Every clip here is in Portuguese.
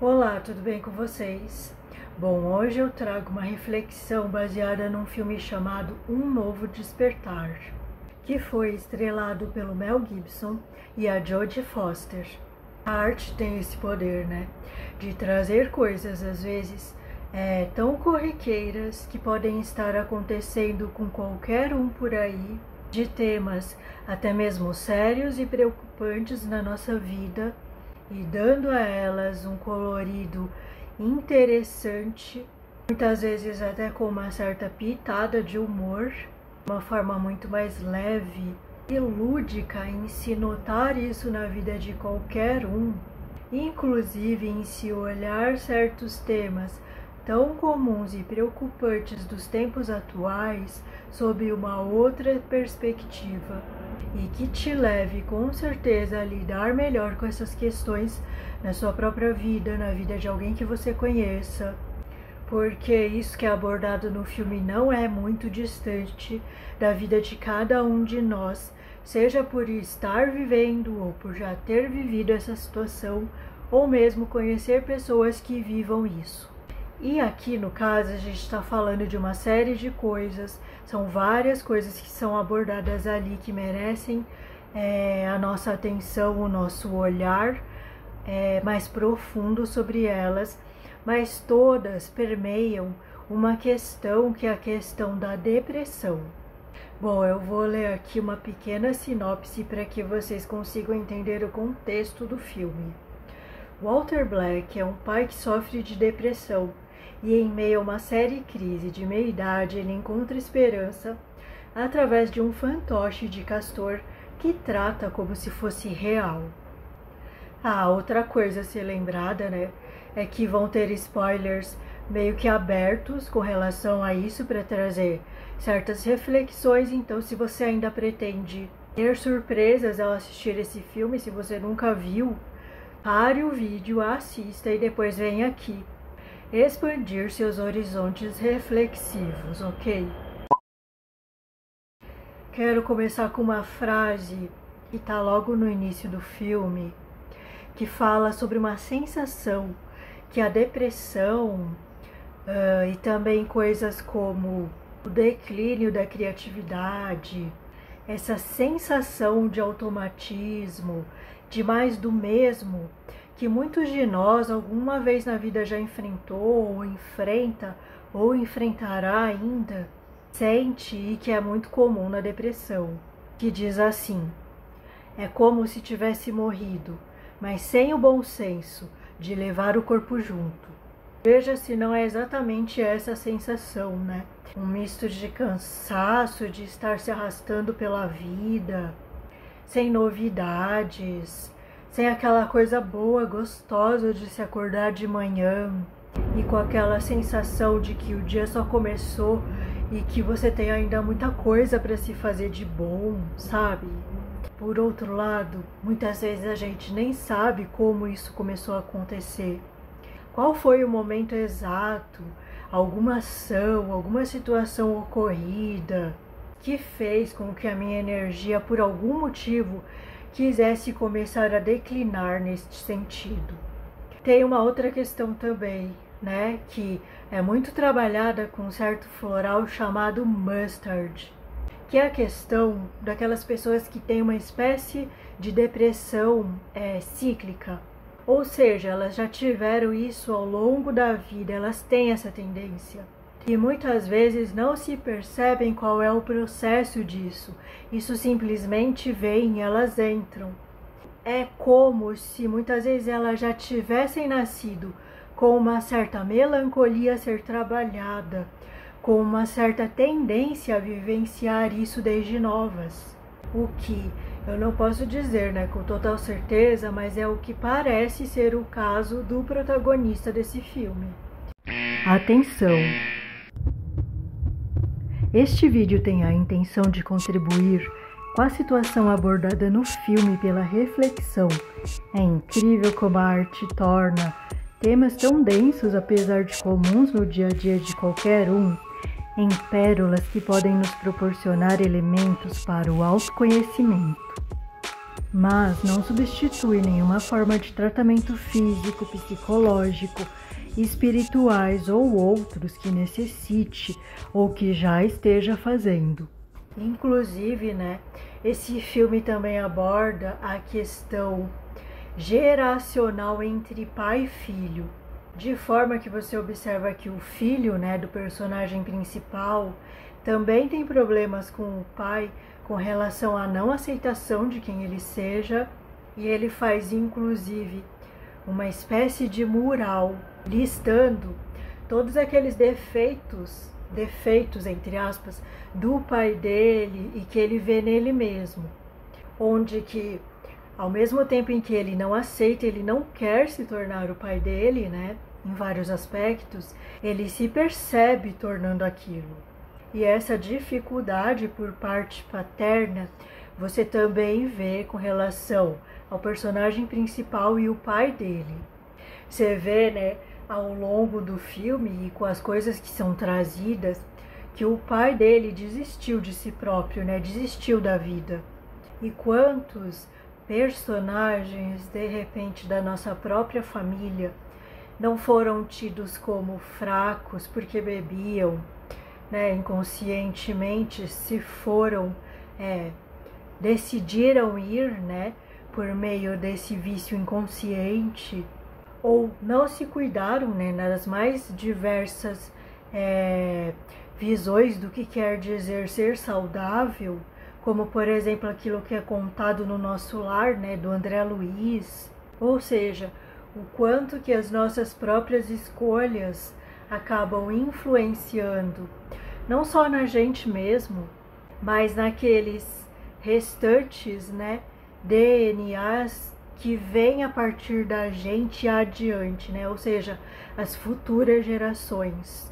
Olá, tudo bem com vocês? Bom, hoje eu trago uma reflexão baseada num filme chamado Um Novo Despertar, que foi estrelado pelo Mel Gibson e a Jodie Foster. A arte tem esse poder, né? De trazer coisas, às vezes, tão corriqueiras que podem estar acontecendo com qualquer um por aí, de temas até mesmo sérios e preocupantes na nossa vida, e dando a elas um colorido interessante, muitas vezes até com uma certa pitada de humor, uma forma muito mais leve e lúdica em se notar isso na vida de qualquer um, inclusive em se olhar certos temas tão comuns e preocupantes dos tempos atuais sob uma outra perspectiva, e que te leve com certeza a lidar melhor com essas questões na sua própria vida, na vida de alguém que você conheça, porque isso que é abordado no filme não é muito distante da vida de cada um de nós, seja por estar vivendo ou por já ter vivido essa situação, ou mesmo conhecer pessoas que vivam isso. E aqui no caso a gente está falando de uma série de coisas, são várias coisas que são abordadas ali que merecem a nossa atenção, o nosso olhar mais profundo sobre elas, mas todas permeiam uma questão que é a questão da depressão. Bom, eu vou ler aqui uma pequena sinopse para que vocês consigam entender o contexto do filme. Walter Black é um pai que sofre de depressão, e em meio a uma séria crise de meia-idade ele encontra esperança através de um fantoche de castor que trata como se fosse real. Outra coisa a ser lembrada, né, é que vão ter spoilers meio que abertos com relação a isso para trazer certas reflexões, então se você ainda pretende ter surpresas ao assistir esse filme, se você nunca viu, pare o vídeo, assista e depois vem aqui expandir seus horizontes reflexivos, ok? Quero começar com uma frase que está logo no início do filme, que fala sobre uma sensação que a depressão e também coisas como o declínio da criatividade, essa sensação de automatismo, de mais do mesmo, que muitos de nós alguma vez na vida já enfrentou, ou enfrenta, ou enfrentará ainda, sente e que é muito comum na depressão, que diz assim: é como se tivesse morrido, mas sem o bom senso de levar o corpo junto. Veja se não é exatamente essa sensação, né? Um misto de cansaço, de estar se arrastando pela vida, sem novidades, sem aquela coisa boa, gostosa de se acordar de manhã e com aquela sensação de que o dia só começou e que você tem ainda muita coisa para se fazer de bom, sabe? Por outro lado, muitas vezes a gente nem sabe como isso começou a acontecer. Qual foi o momento exato, alguma ação, alguma situação ocorrida que fez com que a minha energia, por algum motivo, quisesse começar a declinar neste sentido. Tem uma outra questão também, né, que é muito trabalhada com um certo floral chamado mustard, que é a questão daquelas pessoas que têm uma espécie de depressão cíclica, ou seja, elas já tiveram isso ao longo da vida, elas têm essa tendência. E muitas vezes não se percebem qual é o processo disso. Isso simplesmente vem e elas entram. É como se muitas vezes elas já tivessem nascido com uma certa melancolia a ser trabalhada, com uma certa tendência a vivenciar isso desde novas. O que eu não posso dizer, né, com total certeza, mas é o que parece ser o caso do protagonista desse filme. Atenção! Este vídeo tem a intenção de contribuir com a situação abordada no filme pela reflexão. É incrível como a arte torna temas tão densos, apesar de comuns no dia a dia de qualquer um, em pérolas que podem nos proporcionar elementos para o autoconhecimento. mas não substitui nenhuma forma de tratamento físico, psicológico, espirituais ou outros que necessite ou que já esteja fazendo. Inclusive, esse filme também aborda a questão geracional entre pai e filho, de forma que você observa que o filho, do personagem principal, também tem problemas com o pai com relação à não aceitação de quem ele seja, e ele faz inclusive uma espécie de mural listando todos aqueles defeitos entre aspas, do pai dele e que ele vê nele mesmo, onde que ao mesmo tempo em que ele não aceita, ele não quer se tornar o pai dele, em vários aspectos, ele se percebe tornando aquilo. E essa dificuldade por parte paterna, você também vê com relação ao personagem principal e o pai dele. Você vê, ao longo do filme e com as coisas que são trazidas, que o pai dele desistiu de si próprio, desistiu da vida. E quantos personagens, de repente, da nossa própria família não foram tidos como fracos porque bebiam, inconscientemente se foram, decidiram ir, por meio desse vício inconsciente, ou não se cuidaram, nas mais diversas visões do que quer dizer ser saudável, como por exemplo aquilo que é contado no Nosso Lar, do André Luiz. Ou seja, o quanto que as nossas próprias escolhas acabam influenciando, não só na gente mesmo, mas naqueles restantes, DNAs que vêm a partir da gente adiante, ou seja, as futuras gerações.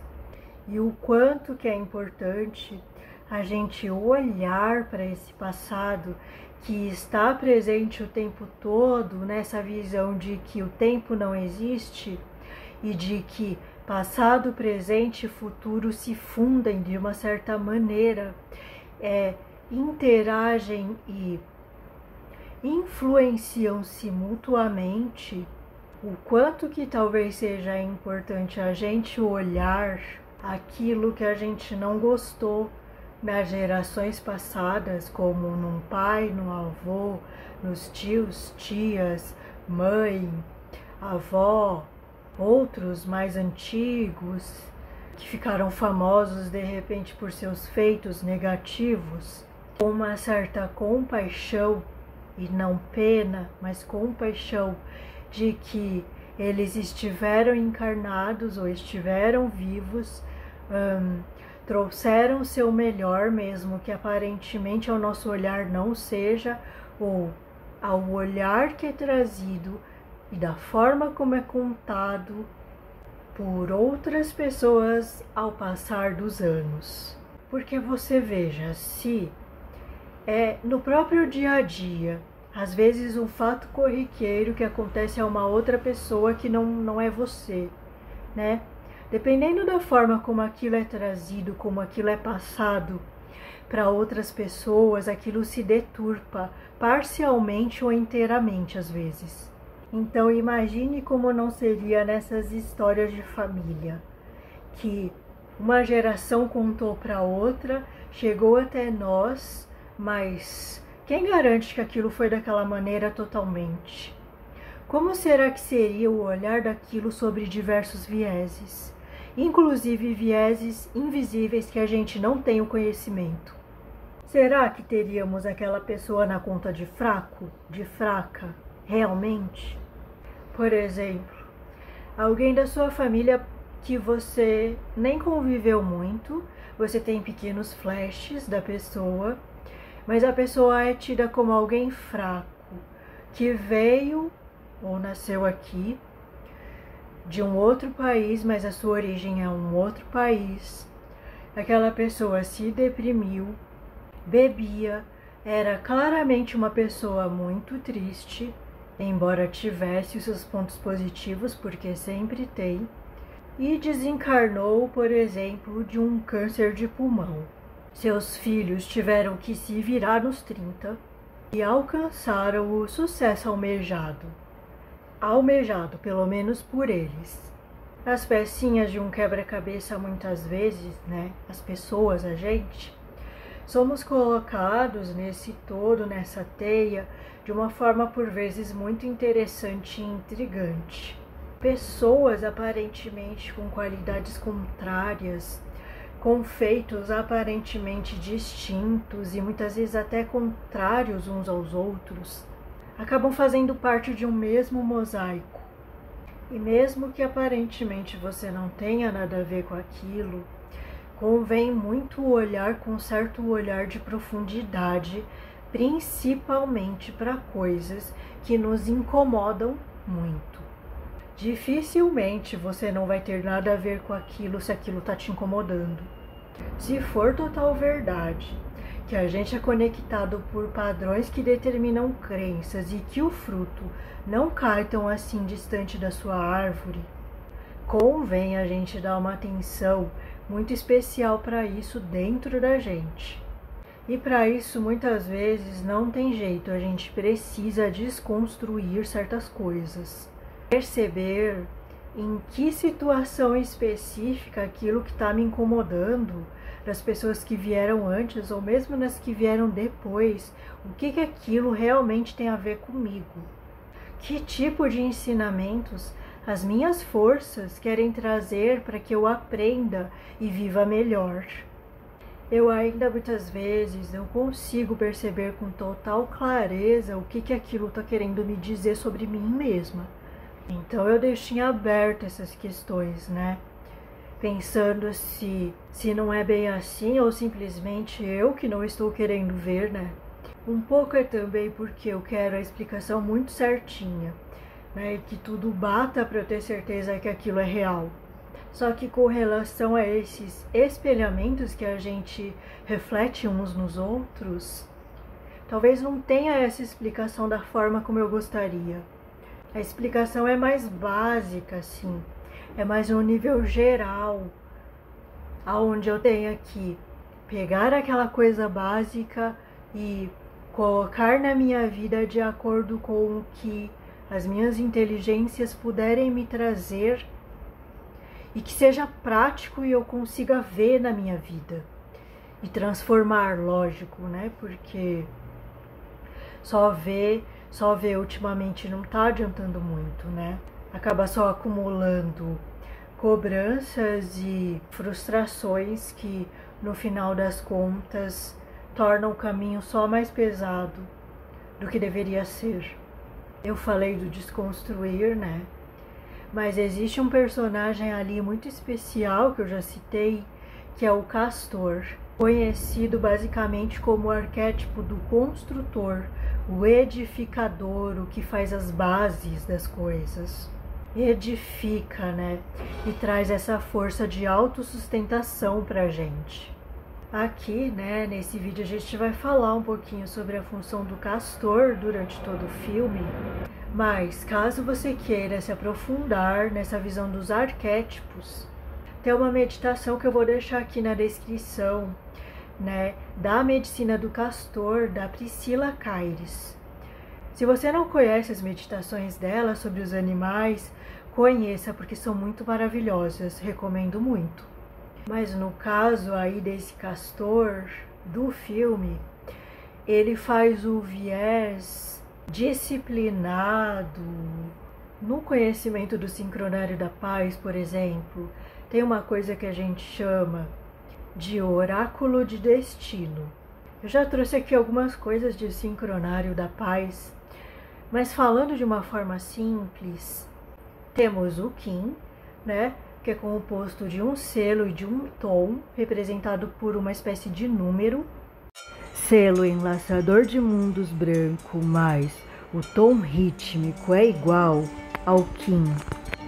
E o quanto que é importante a gente olhar para esse passado que está presente o tempo todo, nessa visão de que o tempo não existe e de que passado, presente e futuro se fundem de uma certa maneira, interagem e influenciam-se mutuamente. O quanto que talvez seja importante a gente olhar aquilo que a gente não gostou nas gerações passadas, como num pai, no avô, nos tios, tias, mãe, avó, outros mais antigos, que ficaram famosos de repente por seus feitos negativos, com uma certa compaixão, e não pena, mas compaixão, de que eles estiveram encarnados ou estiveram vivos, trouxeram o seu melhor, mesmo que aparentemente ao nosso olhar não seja, ou ao olhar que é trazido e da forma como é contado por outras pessoas ao passar dos anos. Porque você veja, se no próprio dia a dia, às vezes um fato corriqueiro que acontece a uma outra pessoa que não é você, dependendo da forma como aquilo é trazido, como aquilo é passado para outras pessoas, aquilo se deturpa parcialmente ou inteiramente às vezes. Então imagine como não seria nessas histórias de família, que uma geração contou para outra, chegou até nós, mas quem garante que aquilo foi daquela maneira totalmente? Como será que seria o olhar daquilo sobre diversos vieses, inclusive vieses invisíveis que a gente não tem o conhecimento? Será que teríamos aquela pessoa na conta de fraco, de fraca, realmente? Por exemplo, alguém da sua família que você nem conviveu muito, você tem pequenos flashes da pessoa, mas a pessoa é tida como alguém fraco, que veio ou nasceu aqui de um outro país, mas a sua origem é um outro país. Aquela pessoa se deprimiu, bebia, era claramente uma pessoa muito triste, embora tivesse os seus pontos positivos, porque sempre tem, e desencarnou, por exemplo, de um câncer de pulmão. Seus filhos tiveram que se virar nos 30 e alcançaram o sucesso almejado pelo menos por eles. As pecinhas de um quebra-cabeça, muitas vezes, né, as pessoas, a gente, somos colocados nesse todo, nessa teia, de uma forma por vezes muito interessante e intrigante. Pessoas aparentemente com qualidades contrárias, com feitos aparentemente distintos e muitas vezes até contrários uns aos outros, acabam fazendo parte de um mesmo mosaico. E mesmo que aparentemente você não tenha nada a ver com aquilo, convém muito olhar com um certo olhar de profundidade, principalmente para coisas que nos incomodam muito. Dificilmente você não vai ter nada a ver com aquilo se aquilo está te incomodando. Se for total verdade que a gente é conectado por padrões que determinam crenças e que o fruto não cai tão assim distante da sua árvore, convém a gente dar uma atenção muito especial para isso dentro da gente. E para isso, muitas vezes, não tem jeito, a gente precisa desconstruir certas coisas. Perceber em que situação específica aquilo que está me incomodando, das pessoas que vieram antes ou mesmo nas que vieram depois, o que aquilo realmente tem a ver comigo. Que tipo de ensinamentos as minhas forças querem trazer para que eu aprenda e viva melhor. Eu ainda muitas vezes não consigo perceber com total clareza o que aquilo está querendo me dizer sobre mim mesma. Então eu deixo em aberto essas questões, né? Pensando se não é bem assim ou simplesmente eu que não estou querendo ver, né? Um pouco é também porque eu quero a explicação muito certinha, né? E que tudo bata para eu ter certeza que aquilo é real. Só que com relação a esses espelhamentos que a gente reflete uns nos outros, talvez não tenha essa explicação da forma como eu gostaria. A explicação é mais básica, assim, é mais no nível geral, aonde eu tenho que pegar aquela coisa básica e colocar na minha vida de acordo com o que as minhas inteligências puderem me trazer e que seja prático e eu consiga ver na minha vida e transformar, lógico, né? Porque só ver ultimamente não tá adiantando muito, né? Acaba só acumulando cobranças e frustrações que, no final das contas, tornam o caminho só mais pesado do que deveria ser. Eu falei do desconstruir, né? Mas existe um personagem ali muito especial que eu já citei, que é o Castor, conhecido basicamente como o arquétipo do construtor, o edificador, o que faz as bases das coisas. Edifica, né? E traz essa força de autossustentação pra gente. Aqui, né, nesse vídeo a gente vai falar um pouquinho sobre a função do castor durante todo o filme, mas caso você queira se aprofundar nessa visão dos arquétipos, tem uma meditação que eu vou deixar aqui na descrição, né, da Medicina do Castor, da Priscila Caires. Se você não conhece as meditações dela sobre os animais, conheça, porque são muito maravilhosas, recomendo muito. Mas no caso aí desse castor do filme, ele faz o viés disciplinado. No conhecimento do sincronário da paz, por exemplo, tem uma coisa que a gente chama de oráculo de destino. Eu já trouxe aqui algumas coisas de sincronário da paz, mas falando de uma forma simples, temos o Kim, né? Que é composto de um selo e de um tom, representado por uma espécie de número. Selo enlaçador de mundos branco, mais o tom rítmico é igual ao Kim,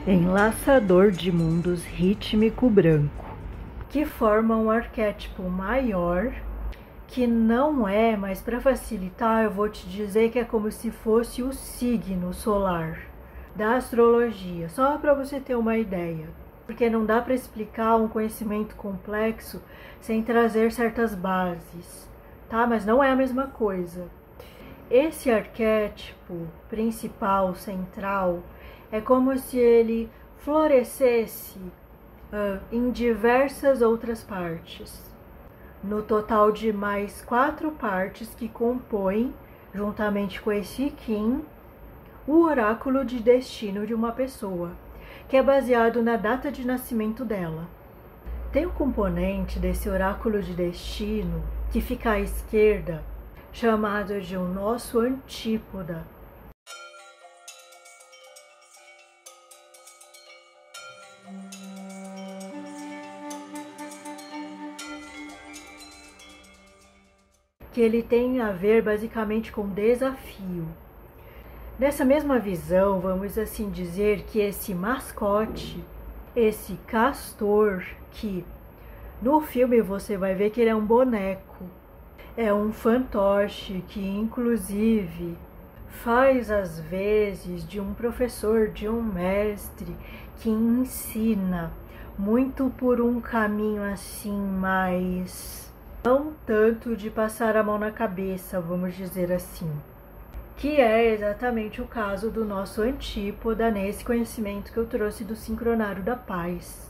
enlaçador de mundos rítmico branco, que forma um arquétipo maior, que não é, mas para facilitar eu vou te dizer que é como se fosse o signo solar da astrologia, só para você ter uma ideia. Porque não dá para explicar um conhecimento complexo sem trazer certas bases, tá? Mas não é a mesma coisa. Esse arquétipo principal, central, é como se ele florescesse em diversas outras partes. No total de mais 4 partes que compõem, juntamente com esse Qin, o oráculo de destino de uma pessoa, que é baseado na data de nascimento dela. Tem um componente desse oráculo de destino que fica à esquerda, chamado de o nosso antípoda. Que ele tem a ver basicamente com desafio. Nessa mesma visão, vamos assim dizer que esse mascote, esse castor, que no filme você vai ver que ele é um boneco, é um fantoche que inclusive faz às vezes de um professor, de um mestre que ensina muito por um caminho assim mais não tanto de passar a mão na cabeça, vamos dizer assim. Que é exatamente o caso do nosso antípoda nesse conhecimento que eu trouxe do Sincronário da Paz.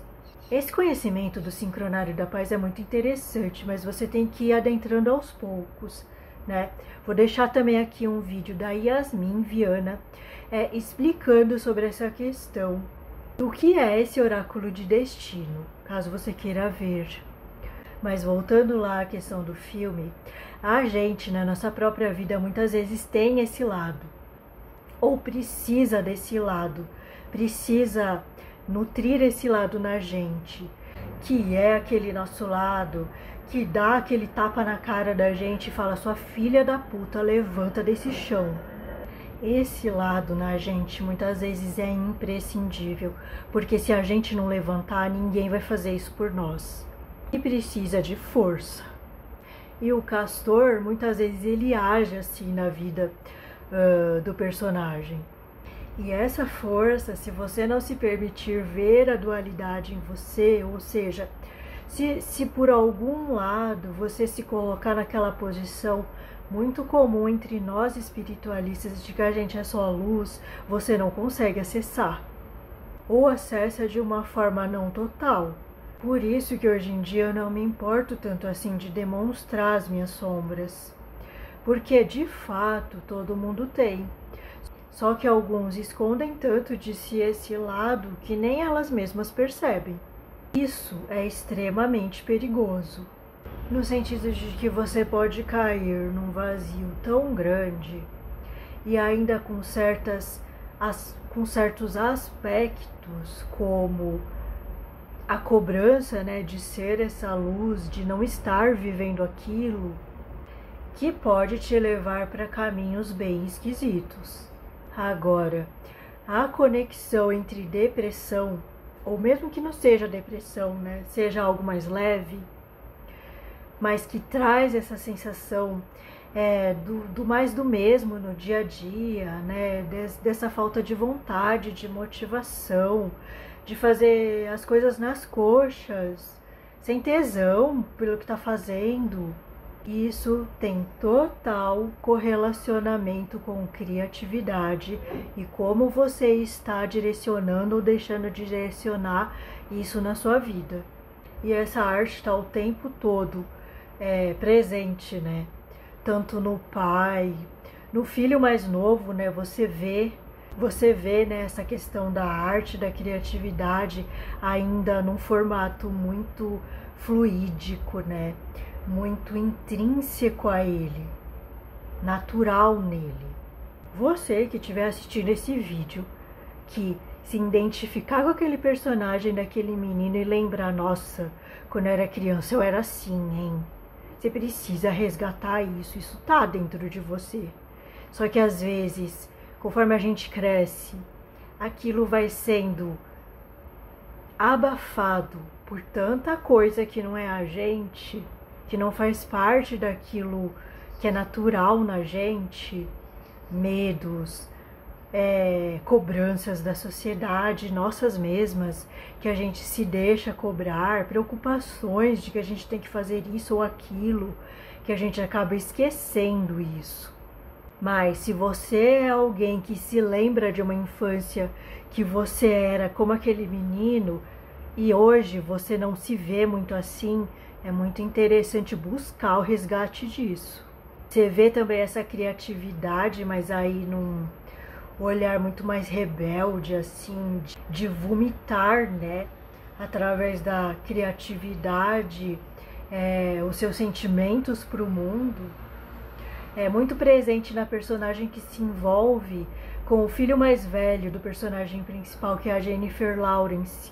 Esse conhecimento do Sincronário da Paz é muito interessante, mas você tem que ir adentrando aos poucos, né? Vou deixar também aqui um vídeo da Yasmin Viana explicando sobre essa questão do que é esse oráculo de destino, caso você queira ver. Mas voltando lá à questão do filme, a gente na nossa própria vida muitas vezes tem esse lado, ou precisa desse lado, precisa nutrir esse lado na gente, que é aquele nosso lado que dá aquele tapa na cara da gente e fala: sua filha da puta, levanta desse chão. Esse lado na gente muitas vezes é imprescindível, porque se a gente não levantar, ninguém vai fazer isso por nós. E precisa de força. E o castor, muitas vezes, ele age assim na vida do personagem. E essa força, se você não se permitir ver a dualidade em você, ou seja, se por algum lado você se colocar naquela posição muito comum entre nós espiritualistas de que a gente é só luz, você não consegue acessar. Ou acessa de uma forma não total. Por isso que hoje em dia eu não me importo tanto assim de demonstrar as minhas sombras. Porque de fato todo mundo tem. Só que alguns escondem tanto de si esse lado que nem elas mesmas percebem. Isso é extremamente perigoso. No sentido de que você pode cair num vazio tão grande e ainda com certos aspectos como a cobrança, né, de ser essa luz, de não estar vivendo aquilo, que pode te levar para caminhos bem esquisitos. Agora, a conexão entre depressão, ou mesmo que não seja depressão, né, seja algo mais leve, mas que traz essa sensação do mais do mesmo no dia a dia, né, dessa falta de vontade, de motivação, de fazer as coisas nas coxas, sem tesão pelo que está fazendo. Isso tem total correlacionamento com criatividade e como você está direcionando ou deixando de direcionar isso na sua vida. E essa arte está o tempo todo presente, né? Tanto no pai, no filho mais novo, né? Você vê, né, essa questão da arte, da criatividade ainda num formato muito fluídico, né? Muito intrínseco a ele, natural nele. Você que estiver assistindo esse vídeo, que se identificar com aquele personagem daquele menino e lembrar: nossa, quando eu era criança eu era assim, hein? Você precisa resgatar isso tá dentro de você. Só que às vezes, conforme a gente cresce, aquilo vai sendo abafado por tanta coisa que não é a gente, que não faz parte daquilo que é natural na gente, medos, cobranças da sociedade, nossas mesmas, que a gente se deixa cobrar, preocupações de que a gente tem que fazer isso ou aquilo, que a gente acaba esquecendo isso. Mas se você é alguém que se lembra de uma infância que você era como aquele menino e hoje você não se vê muito assim, é muito interessante buscar o resgate disso. Você vê também essa criatividade, mas aí num olhar muito mais rebelde, assim, de vomitar, né? Através da criatividade, os seus sentimentos para o mundo. É muito presente na personagem que se envolve com o filho mais velho do personagem principal, que é a Jennifer Lawrence.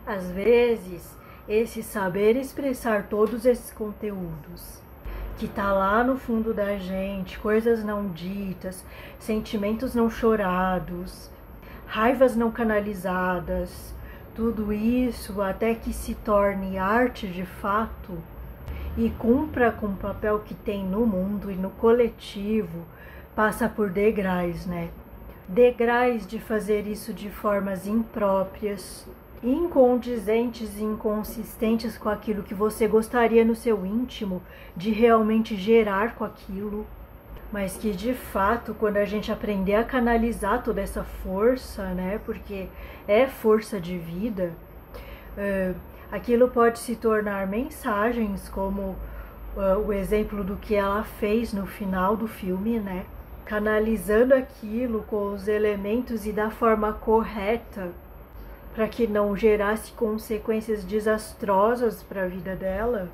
Às vezes, esse saber expressar todos esses conteúdos que tá lá no fundo da gente, coisas não ditas, sentimentos não chorados, raivas não canalizadas, tudo isso até que se torne arte de fato e cumpra com o papel que tem no mundo e no coletivo, passa por degraus, né? Degraus de fazer isso de formas impróprias, incondizentes e inconsistentes com aquilo que você gostaria no seu íntimo de realmente gerar com aquilo, mas que de fato, quando a gente aprender a canalizar toda essa força, né, porque é força de vida, aquilo pode se tornar mensagens, como o exemplo do que ela fez no final do filme, né, canalizando aquilo com os elementos e da forma correta, para que não gerasse consequências desastrosas para a vida dela.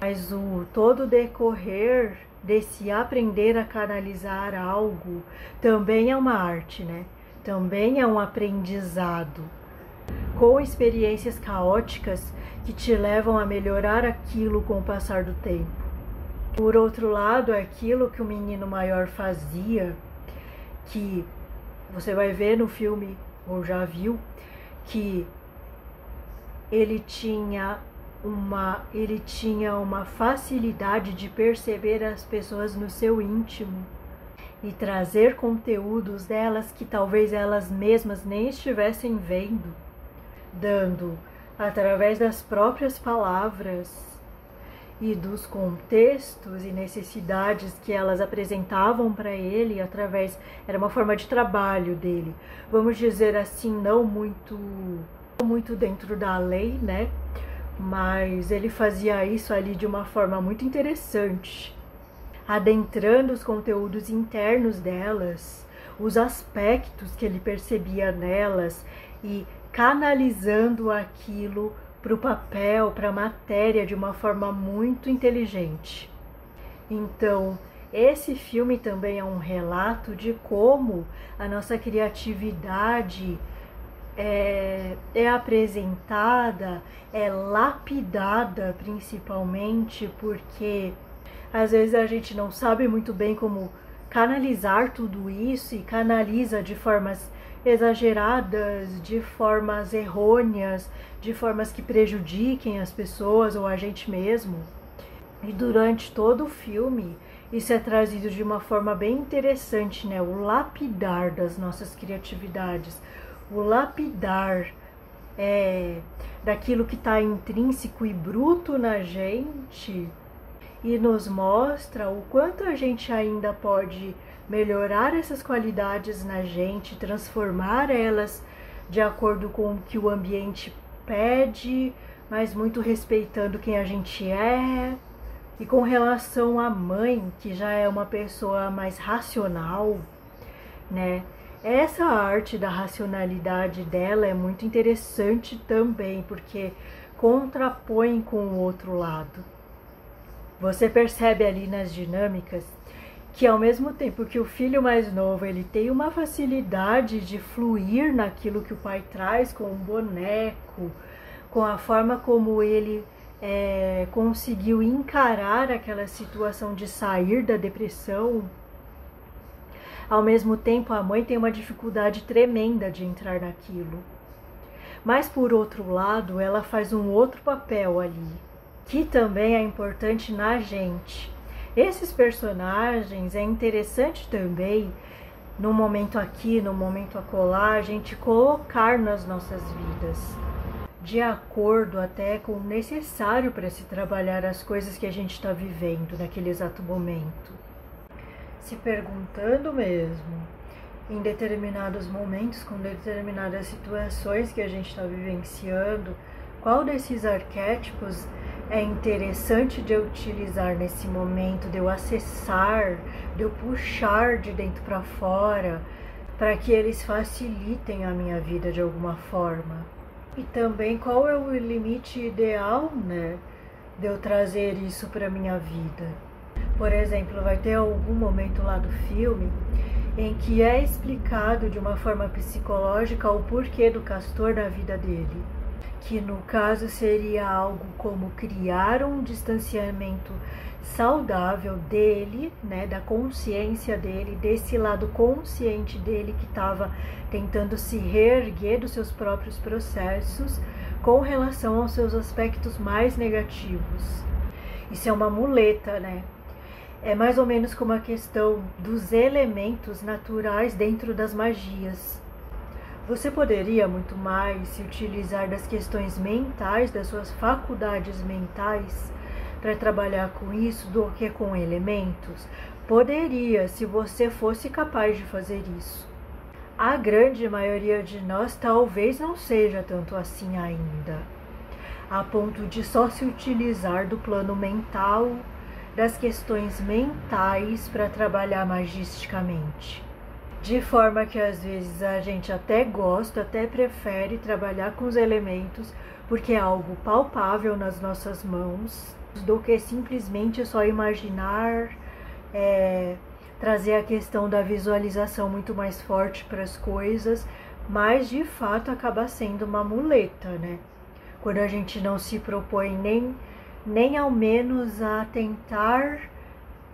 Mas o todo decorrer desse aprender a canalizar algo também é uma arte, né? Também é um aprendizado, com experiências caóticas que te levam a melhorar aquilo com o passar do tempo. Por outro lado, aquilo que o menino maior fazia, que você vai ver no filme, ou já viu, que ele tinha uma facilidade de perceber as pessoas no seu íntimo e trazer conteúdos delas que talvez elas mesmas nem estivessem vendo, dando através das próprias palavras e dos contextos e necessidades que elas apresentavam para ele, era uma forma de trabalho dele, vamos dizer assim, não muito dentro da lei, né? Mas ele fazia isso ali de uma forma muito interessante, adentrando os conteúdos internos delas, os aspectos que ele percebia nelas e canalizando aquilo para o papel, para a matéria de uma forma muito inteligente. Então, esse filme também é um relato de como a nossa criatividade é apresentada, é lapidada principalmente, porque às vezes a gente não sabe muito bem como canalizar tudo isso e canaliza de formas exageradas, de formas errôneas, de formas que prejudiquem as pessoas ou a gente mesmo. E durante todo o filme, isso é trazido de uma forma bem interessante, né? O lapidar das nossas criatividades, o lapidar daquilo que está intrínseco e bruto na gente e nos mostra o quanto a gente ainda pode melhorar essas qualidades na gente, transformar elas de acordo com o que o ambiente pede, mas muito respeitando quem a gente é. E com relação à mãe, que já é uma pessoa mais racional, né? Essa arte da racionalidade dela é muito interessante também, porque contrapõe com o outro lado. Você percebe ali nas dinâmicas que ao mesmo tempo que o filho mais novo ele tem uma facilidade de fluir naquilo que o pai traz com o boneco, com a forma como ele conseguiu encarar aquela situação de sair da depressão, ao mesmo tempo a mãe tem uma dificuldade tremenda de entrar naquilo. Mas por outro lado, ela faz um outro papel ali, que também é importante na gente. Esses personagens é interessante também, no momento aqui, no momento acolá, a gente colocar nas nossas vidas, de acordo até com o necessário para se trabalhar as coisas que a gente está vivendo naquele exato momento. se perguntando mesmo, em determinados momentos, com determinadas situações que a gente está vivenciando, qual desses arquétipos é interessante de eu utilizar nesse momento, de eu acessar, de eu puxar de dentro para fora, para que eles facilitem a minha vida de alguma forma. E também qual é o limite ideal, né, de eu trazer isso para minha vida. Por exemplo, vai ter algum momento lá do filme em que é explicado de uma forma psicológica o porquê do castor na vida dele, que no caso seria algo como criar um distanciamento saudável dele, né, da consciência dele, desse lado consciente dele que estava tentando se reerguer dos seus próprios processos com relação aos seus aspectos mais negativos. Isso é uma muleta, né? É mais ou menos como a questão dos elementos naturais dentro das magias. Você poderia muito mais se utilizar das questões mentais, das suas faculdades mentais, para trabalhar com isso do que com elementos? Poderia, se você fosse capaz de fazer isso. A grande maioria de nós talvez não seja tanto assim ainda, a ponto de só se utilizar do plano mental, das questões mentais para trabalhar magisticamente. De forma que às vezes a gente até gosta, até prefere trabalhar com os elementos porque é algo palpável nas nossas mãos, do que simplesmente só imaginar, trazer a questão da visualização muito mais forte para as coisas, mas de fato acaba sendo uma muleta, né? Quando a gente não se propõe nem ao menos a tentar,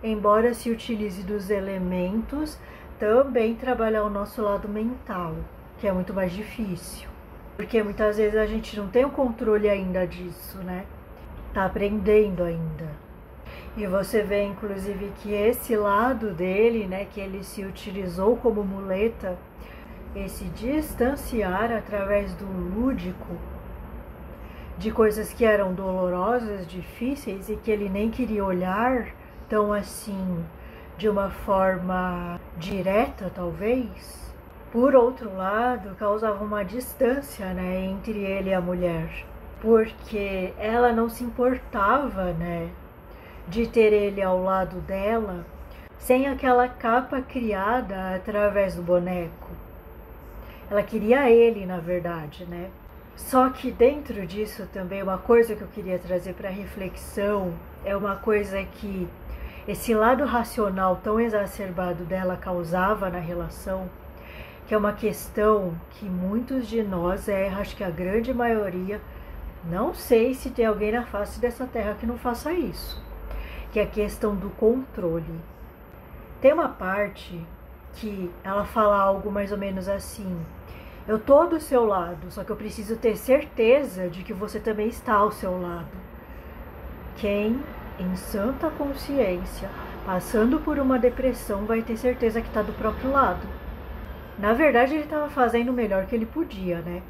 embora se utilize dos elementos, também trabalhar o nosso lado mental, que é muito mais difícil. Porque muitas vezes a gente não tem o controle ainda disso, né? Tá aprendendo ainda. E você vê, inclusive, que esse lado dele, né, que ele se utilizou como muleta, esse distanciar através do lúdico, de coisas que eram dolorosas, difíceis e que ele nem queria olhar tão assim, de uma forma direta, talvez. Por outro lado, causava uma distância, né, entre ele e a mulher, porque ela não se importava, né, de ter ele ao lado dela, sem aquela capa criada através do boneco. Ela queria ele, na verdade, né? Só que dentro disso também, uma coisa que eu queria trazer para reflexão é uma coisa que esse lado racional tão exacerbado dela causava na relação, que é uma questão que muitos de nós acho que a grande maioria, não sei se tem alguém na face dessa terra que não faça isso, que é a questão do controle. Tem uma parte que ela fala algo mais ou menos assim: eu tô do seu lado, só que eu preciso ter certeza de que você também está ao seu lado. Quem, em santa consciência, passando por uma depressão, vai ter certeza que está do próprio lado? Na verdade, ele estava fazendo o melhor que ele podia, né?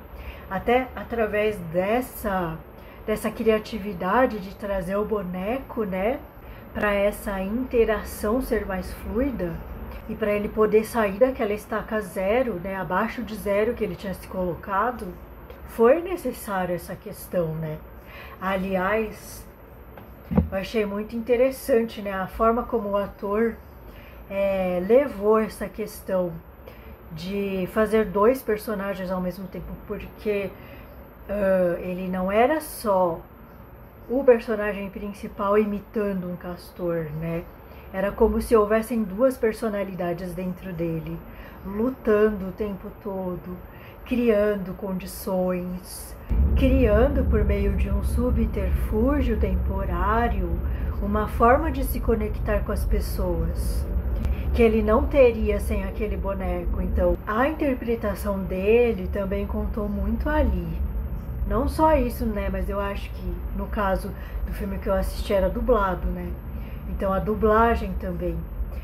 Até através dessa criatividade de trazer o boneco, né, para essa interação ser mais fluida e para ele poder sair daquela estaca zero, né, abaixo de zero que ele tinha se colocado, foi necessário essa questão, né? Aliás, eu achei muito interessante, né, a forma como o ator levou essa questão de fazer dois personagens ao mesmo tempo, porque ele não era só o personagem principal imitando um castor, né? Era como se houvessem duas personalidades dentro dele, lutando o tempo todo, criando condições, criando por meio de um subterfúgio temporário uma forma de se conectar com as pessoas que ele não teria sem aquele boneco. Então, a interpretação dele também contou muito ali. Não só isso, né, mas eu acho que no caso do filme que eu assisti era dublado, né? Então a dublagem também.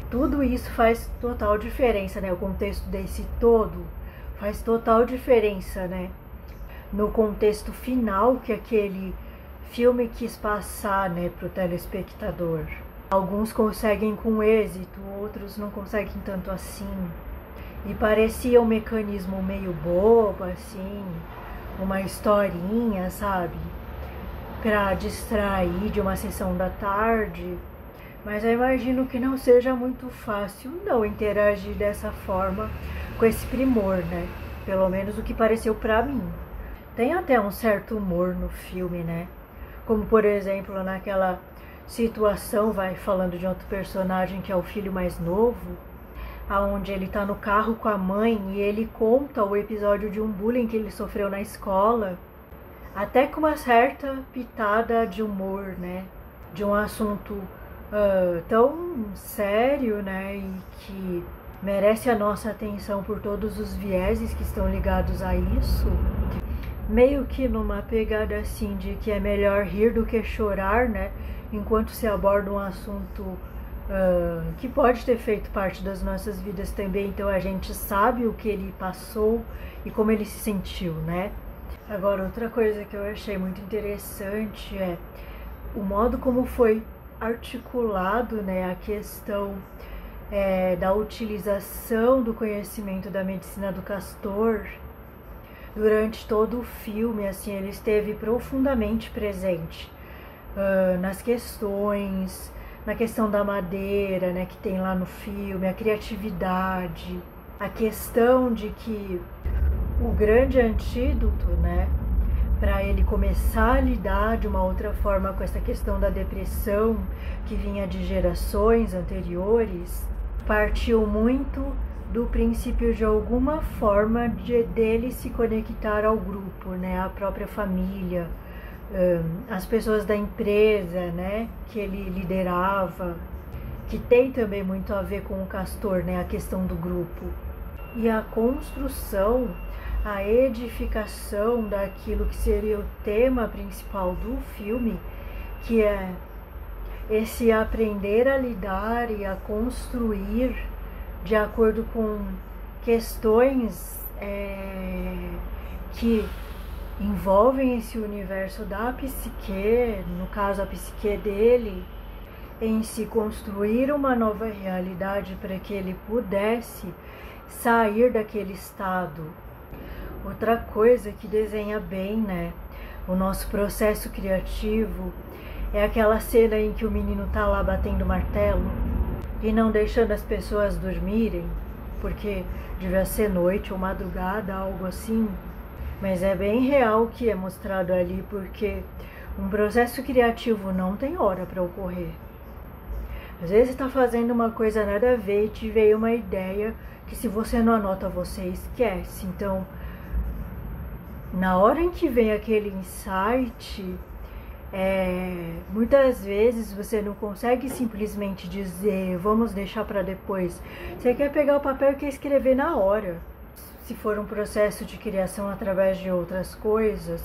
Tudo isso faz total diferença, né? O contexto desse todo faz total diferença, né? No contexto final que aquele filme quis passar, né, pro telespectador. Alguns conseguem com êxito, outros não conseguem tanto assim. E parecia um mecanismo meio bobo, assim, uma historinha, sabe? Pra distrair de uma sessão da tarde. Mas eu imagino que não seja muito fácil não interagir dessa forma com esse primor, né? Pelo menos o que pareceu pra mim. Tem até um certo humor no filme, né? Como, por exemplo, naquela situação, vai falando de outro personagem que é o filho mais novo, aonde ele tá no carro com a mãe e ele conta o episódio de um bullying que ele sofreu na escola, até com uma certa pitada de humor, né? De um assunto tão sério, né? E que merece a nossa atenção por todos os vieses que estão ligados a isso. Meio que numa pegada assim de que é melhor rir do que chorar, né? Enquanto se aborda um assunto que pode ter feito parte das nossas vidas também, então a gente sabe o que ele passou e como ele se sentiu, né? Agora, outra coisa que eu achei muito interessante é o modo como foi articulado, né, a questão da utilização do conhecimento da medicina do Castor. Durante todo o filme, assim, ele esteve profundamente presente nas questões, na questão da madeira, né, que tem lá no filme, a criatividade, a questão de que o grande antídoto, né, para ele começar a lidar de uma outra forma com essa questão da depressão que vinha de gerações anteriores, partiu muito do princípio de alguma forma dele se conectar ao grupo, né, à própria família, as pessoas da empresa, né, que ele liderava, que tem também muito a ver com o Castor, né, a questão do grupo. E a construção, a edificação daquilo que seria o tema principal do filme, que é esse aprender a lidar e a construir de acordo com questões que envolvem esse universo da psique, no caso a psique dele, em se construir uma nova realidade para que ele pudesse sair daquele estado. Outra coisa que desenha bem, né, o nosso processo criativo é aquela cena em que o menino tá lá batendo martelo e não deixando as pessoas dormirem, porque devia ser noite ou madrugada, algo assim. Mas é bem real o que é mostrado ali, porque um processo criativo não tem hora para ocorrer. Às vezes você está fazendo uma coisa nada a ver e te veio uma ideia que, se você não anota, você esquece. Então, na hora em que vem aquele insight, muitas vezes você não consegue simplesmente dizer vamos deixar para depois. Você quer pegar o papel e quer escrever na hora. Se for um processo de criação através de outras coisas,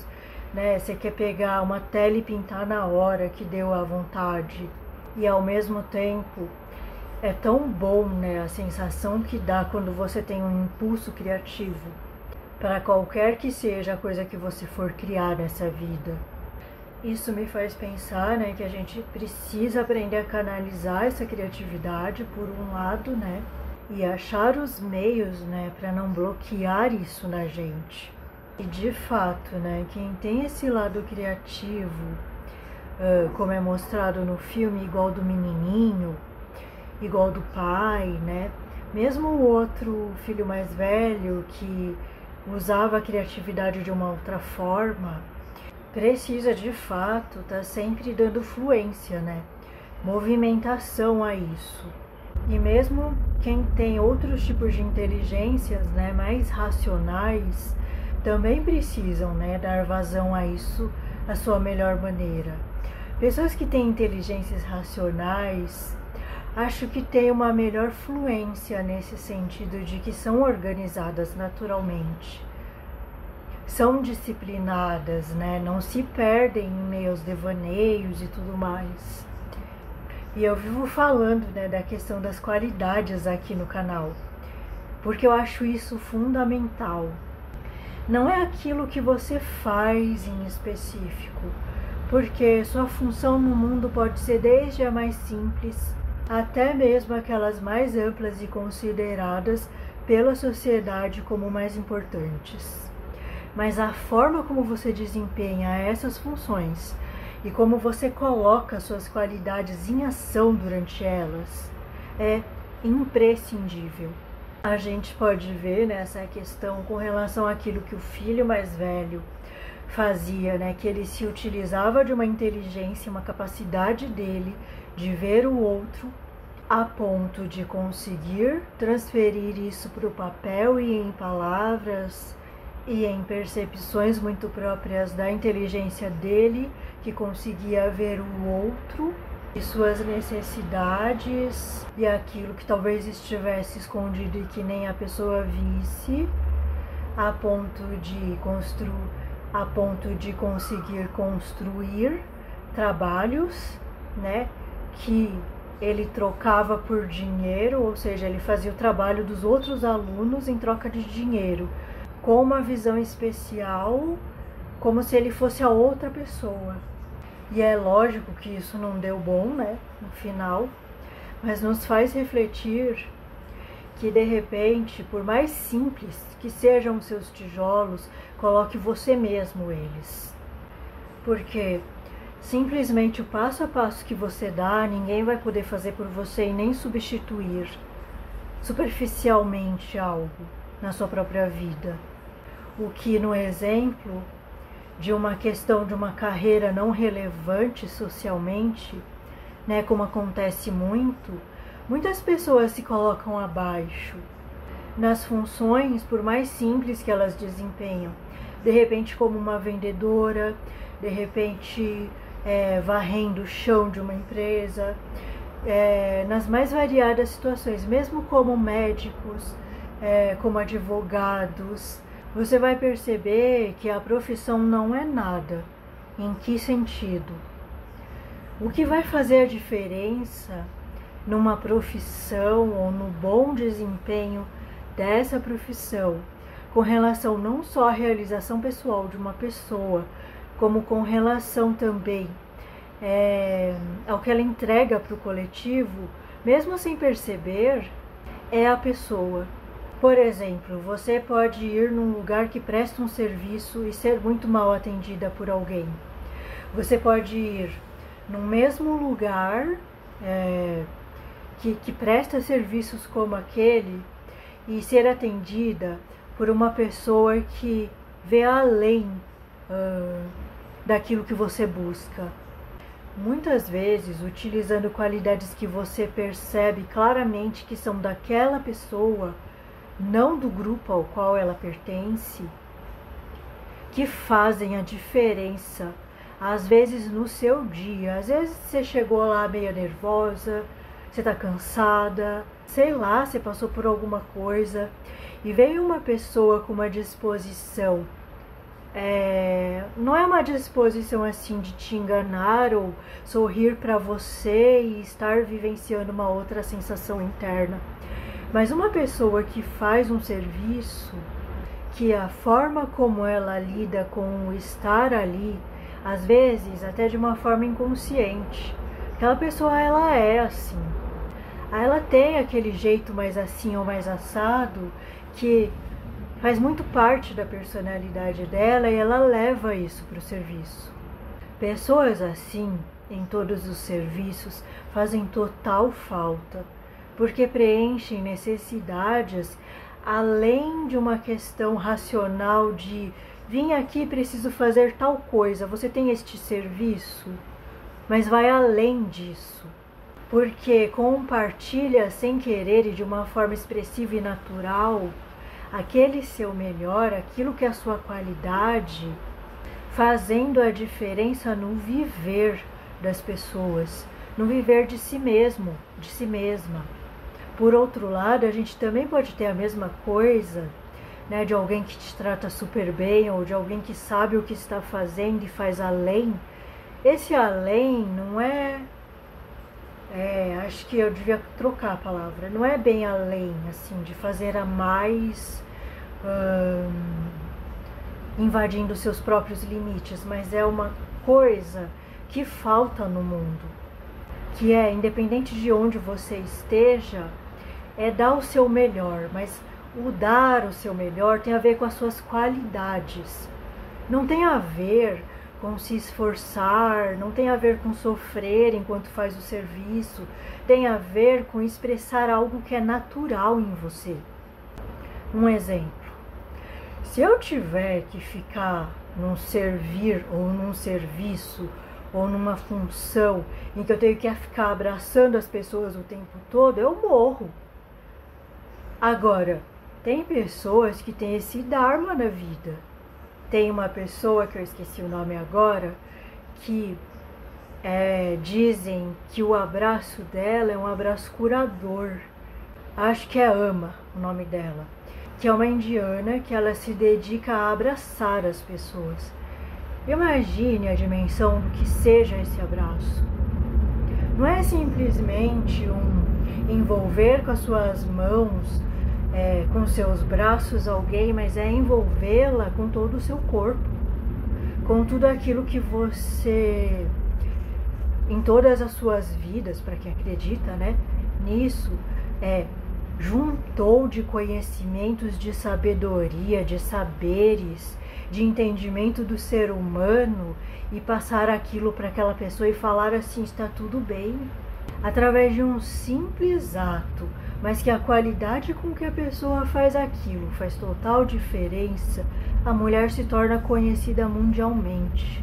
né, você quer pegar uma tela e pintar na hora que deu à vontade. E ao mesmo tempo é tão bom, né, a sensação que dá quando você tem um impulso criativo para qualquer que seja a coisa que você for criar nessa vida. Isso me faz pensar, né, que a gente precisa aprender a canalizar essa criatividade por um lado, né, e achar os meios, né, para não bloquear isso na gente. E de fato, né, quem tem esse lado criativo, como é mostrado no filme, igual do menininho, igual do pai, né, mesmo o outro filho mais velho que usava a criatividade de uma outra forma, precisa de fato estar sempre dando fluência, né, movimentação a isso. E mesmo quem tem outros tipos de inteligências, né, mais racionais, também precisam, né, dar vazão a isso da sua melhor maneira. Pessoas que têm inteligências racionais, acho que têm uma melhor fluência nesse sentido de que são organizadas naturalmente, são disciplinadas, né, não se perdem em meio aos devaneios e tudo mais. E eu vivo falando, né, da questão das qualidades aqui no canal, porque eu acho isso fundamental. Não é aquilo que você faz em específico, porque sua função no mundo pode ser desde a mais simples até mesmo aquelas mais amplas e consideradas pela sociedade como mais importantes. Mas a forma como você desempenha essas funções e como você coloca suas qualidades em ação durante elas é imprescindível. A gente pode ver nessa questão com relação àquilo que o filho mais velho fazia, né? Que ele se utilizava de uma inteligência, uma capacidade dele de ver o outro a ponto de conseguir transferir isso para o papel e em palavras e em percepções muito próprias da inteligência dele, que conseguia ver o outro e suas necessidades e aquilo que talvez estivesse escondido e que nem a pessoa visse, a ponto de conseguir construir trabalhos, né, que ele trocava por dinheiro, ou seja, ele fazia o trabalho dos outros alunos em troca de dinheiro, com uma visão especial, como se ele fosse a outra pessoa. E é lógico que isso não deu bom, né, no final, mas nos faz refletir que, de repente, por mais simples que sejam os seus tijolos, coloque você mesmo eles. Porque simplesmente o passo a passo que você dá, ninguém vai poder fazer por você e nem substituir superficialmente algo na sua própria vida. O que, no exemplo de uma questão de uma carreira não relevante socialmente, né, como acontece muitas pessoas se colocam abaixo nas funções, por mais simples que elas desempenham. De repente como uma vendedora, de repente varrendo o chão de uma empresa, nas mais variadas situações, mesmo como médicos, como advogados. Você vai perceber que a profissão não é nada. Em que sentido? O que vai fazer a diferença numa profissão ou no bom desempenho dessa profissão, com relação não só à realização pessoal de uma pessoa, como com relação também ao que ela entrega para o coletivo, mesmo sem perceber, é a pessoa. Por exemplo, você pode ir num lugar que presta um serviço e ser muito mal atendida por alguém. Você pode ir no mesmo lugar que presta serviços como aquele e ser atendida por uma pessoa que vê além daquilo que você busca. Muitas vezes, utilizando qualidades que você percebe claramente que são daquela pessoa, não do grupo ao qual ela pertence, que fazem a diferença, às vezes no seu dia. Às vezes você chegou lá meio nervosa, você está cansada, sei lá, você passou por alguma coisa e veio uma pessoa com uma disposição, não é uma disposição assim de te enganar ou sorrir para você e estar vivenciando uma outra sensação interna, mas uma pessoa que faz um serviço, que a forma como ela lida com o estar ali, às vezes até de uma forma inconsciente, aquela pessoa ela é assim, ela tem aquele jeito mais assim ou mais assado que faz muito parte da personalidade dela e ela leva isso para o serviço. Pessoas assim, em todos os serviços, fazem total falta, porque preenchem necessidades além de uma questão racional de vim aqui, preciso fazer tal coisa, você tem este serviço, mas vai além disso, porque compartilha sem querer e de uma forma expressiva e natural aquele seu melhor, aquilo que é a sua qualidade, fazendo a diferença no viver das pessoas, no viver de si mesmo, de si mesma. Por outro lado, a gente também pode ter a mesma coisa, né, de alguém que te trata super bem ou de alguém que sabe o que está fazendo e faz além. Esse além não acho que eu devia trocar a palavra, não é bem além, assim, de fazer a mais, invadindo seus próprios limites, mas é uma coisa que falta no mundo, que é, independente de onde você esteja, é dar o seu melhor, mas o dar o seu melhor tem a ver com as suas qualidades, não tem a ver com se esforçar, não tem a ver com sofrer enquanto faz o serviço, tem a ver com expressar algo que é natural em você. Um exemplo, se eu tiver que ficar num servir ou num serviço ou numa função em que eu tenho que ficar abraçando as pessoas o tempo todo, eu morro. Agora, tem pessoas que têm esse dharma na vida. Tem uma pessoa, que eu esqueci o nome agora, que dizem que o abraço dela é um abraço curador. Acho que é Ama o nome dela, que é uma indiana que ela se dedica a abraçar as pessoas. Imagine a dimensão do que seja esse abraço. Não é simplesmente envolver com as suas mãos, com seus braços alguém, mas é envolvê-la com todo o seu corpo, com tudo aquilo que você, em todas as suas vidas, para quem acredita, né, nisso, juntou de conhecimentos, de sabedoria, de saberes, de entendimento do ser humano, e passar aquilo para aquela pessoa e falar assim, está tudo bem, através de um simples ato, mas que a qualidade com que a pessoa faz aquilo faz total diferença, a mulher se torna conhecida mundialmente.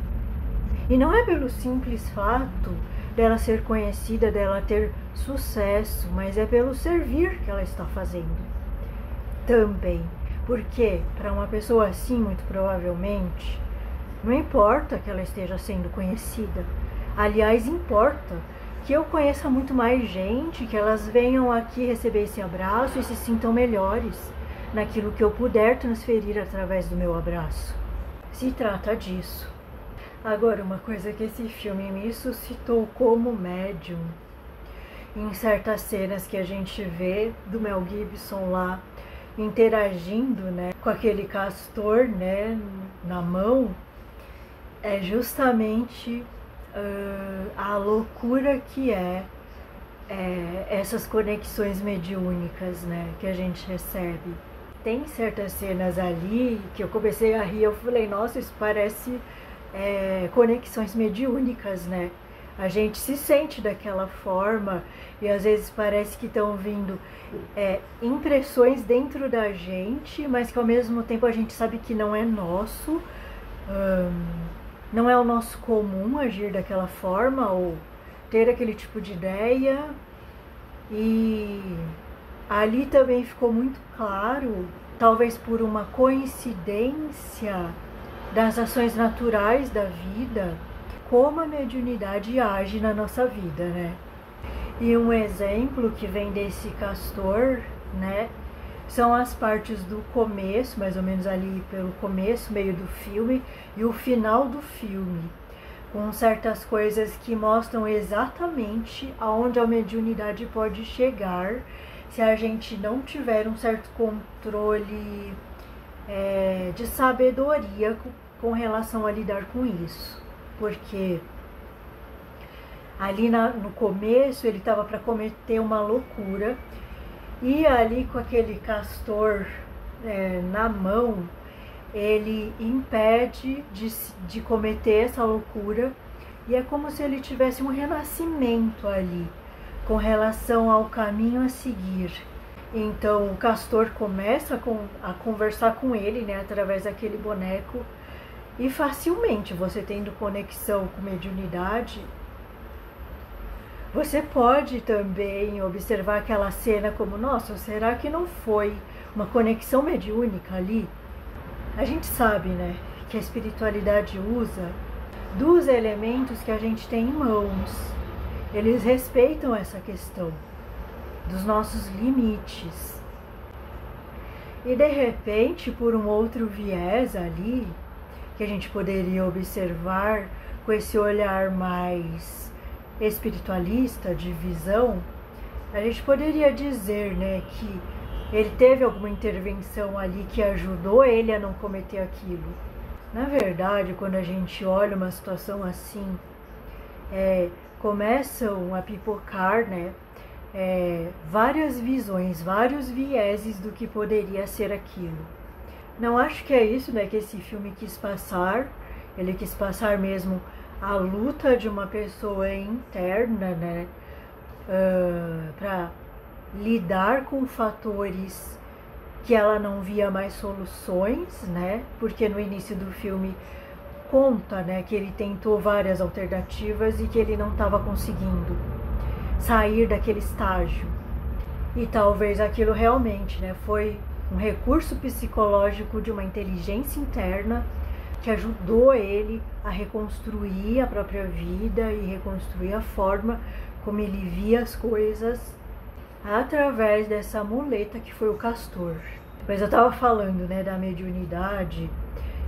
E não é pelo simples fato dela ser conhecida, dela ter sucesso, mas é pelo servir que ela está fazendo também. Porque para uma pessoa assim, muito provavelmente, não importa que ela esteja sendo conhecida. Aliás, importa que eu conheça muito mais gente, que elas venham aqui receber esse abraço e se sintam melhores naquilo que eu puder transferir através do meu abraço. Se trata disso. Agora, uma coisa que esse filme me suscitou como médium, em certas cenas que a gente vê do Mel Gibson lá interagindo, né, com aquele castor, né, na mão, é justamente a loucura que essas conexões mediúnicas, né, que a gente recebe. Tem certas cenas ali que eu comecei a rir, eu falei, nossa, isso parece conexões mediúnicas, né? A gente se sente daquela forma e às vezes parece que estão vindo impressões dentro da gente, mas que ao mesmo tempo a gente sabe que não é nosso. Não é o nosso comum agir daquela forma ou ter aquele tipo de ideia. E ali também ficou muito claro, talvez por uma coincidência das ações naturais da vida, como a mediunidade age na nossa vida, né? E um exemplo que vem desse castor, né, são as partes do começo, mais ou menos ali pelo começo, meio do filme, e o final do filme, com certas coisas que mostram exatamente aonde a mediunidade pode chegar se a gente não tiver um certo controle de sabedoria com relação a lidar com isso. Porque ali no começo ele estava para cometer uma loucura, e ali com aquele castor na mão, ele impede de cometer essa loucura, e é como se ele tivesse um renascimento ali com relação ao caminho a seguir. Então o castor começa a conversar com ele, né, através daquele boneco, e facilmente você tendo conexão com mediunidade, você pode também observar aquela cena como, nossa, será que não foi uma conexão mediúnica ali? A gente sabe, né, que a espiritualidade usa dos elementos que a gente tem em mãos. Eles respeitam essa questão dos nossos limites. E de repente, por um outro viés ali, que a gente poderia observar com esse olhar mais espiritualista, de visão, a gente poderia dizer, né, que ele teve alguma intervenção ali que ajudou ele a não cometer aquilo. Na verdade, quando a gente olha uma situação assim, começam a pipocar, né, várias visões, vários vieses do que poderia ser aquilo. Não acho que é isso, né, que esse filme quis passar. Ele quis passar mesmo a luta de uma pessoa interna, né, para lidar com fatores que ela não via mais soluções, né, porque no início do filme conta, né, que ele tentou várias alternativas e que ele não estava conseguindo sair daquele estágio. E talvez aquilo realmente, né, foi um recurso psicológico de uma inteligência interna que ajudou ele a reconstruir a própria vida e reconstruir a forma como ele via as coisas através dessa muleta que foi o castor. Mas eu estava falando, né, da mediunidade,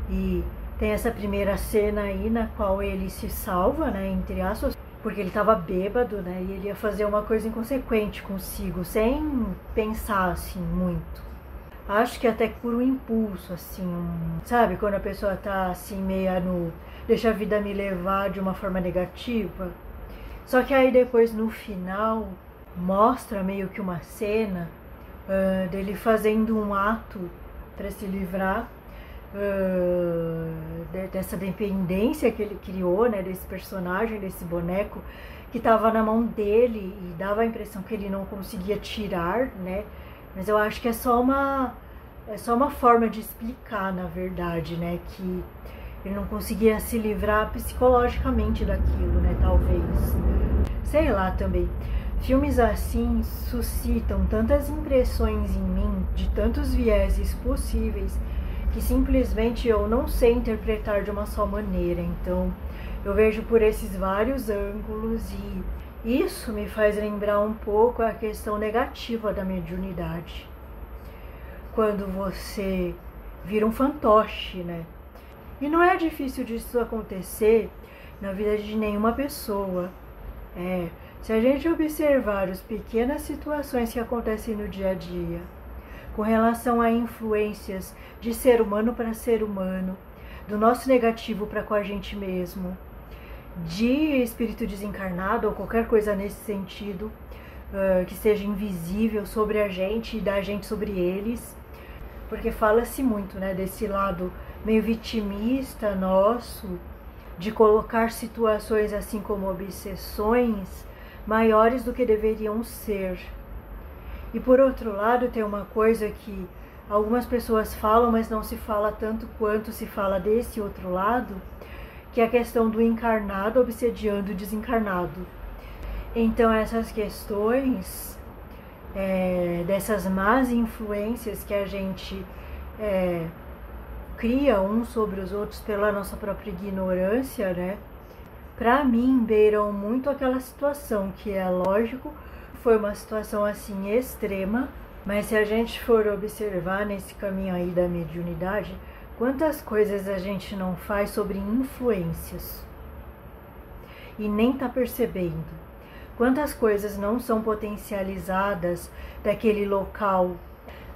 e tem essa primeira cena aí na qual ele se salva, né, entre aspas, porque ele estava bêbado, né, e ele ia fazer uma coisa inconsequente consigo, sem pensar assim muito. Acho que até por um impulso, assim, sabe, quando a pessoa tá assim meia no deixa a vida me levar de uma forma negativa. Só que aí depois no final mostra meio que uma cena dele fazendo um ato para se livrar dessa dependência que ele criou, né, desse personagem, desse boneco que estava na mão dele e dava a impressão que ele não conseguia tirar, né? Mas eu acho que é só uma forma de explicar, na verdade, né, que ele não conseguia se livrar psicologicamente daquilo, né, talvez. Sei lá também. Filmes assim suscitam tantas impressões em mim, de tantos vieses possíveis, que simplesmente eu não sei interpretar de uma só maneira. Então, eu vejo por esses vários ângulos e isso me faz lembrar um pouco a questão negativa da mediunidade. Quando você vira um fantoche, né? E não é difícil disso acontecer na vida de nenhuma pessoa. Se a gente observar as pequenas situações que acontecem no dia a dia, com relação a influências de ser humano para ser humano, do nosso negativo para com a gente mesmo, de espírito desencarnado ou qualquer coisa nesse sentido, que seja invisível sobre a gente e da gente sobre eles, porque fala-se muito, né, desse lado meio vitimista nosso, de colocar situações assim como obsessões maiores do que deveriam ser. E por outro lado, tem uma coisa que algumas pessoas falam, mas não se fala tanto quanto se fala desse outro lado, que é a questão do encarnado obsediando o desencarnado. Então essas questões dessas más influências que a gente cria uns sobre os outros pela nossa própria ignorância, né? Para mim, beiram muito aquela situação que é lógico, foi uma situação assim extrema, mas se a gente for observar nesse caminho aí da mediunidade, quantas coisas a gente não faz sobre influências e nem tá percebendo. Quantas coisas não são potencializadas daquele local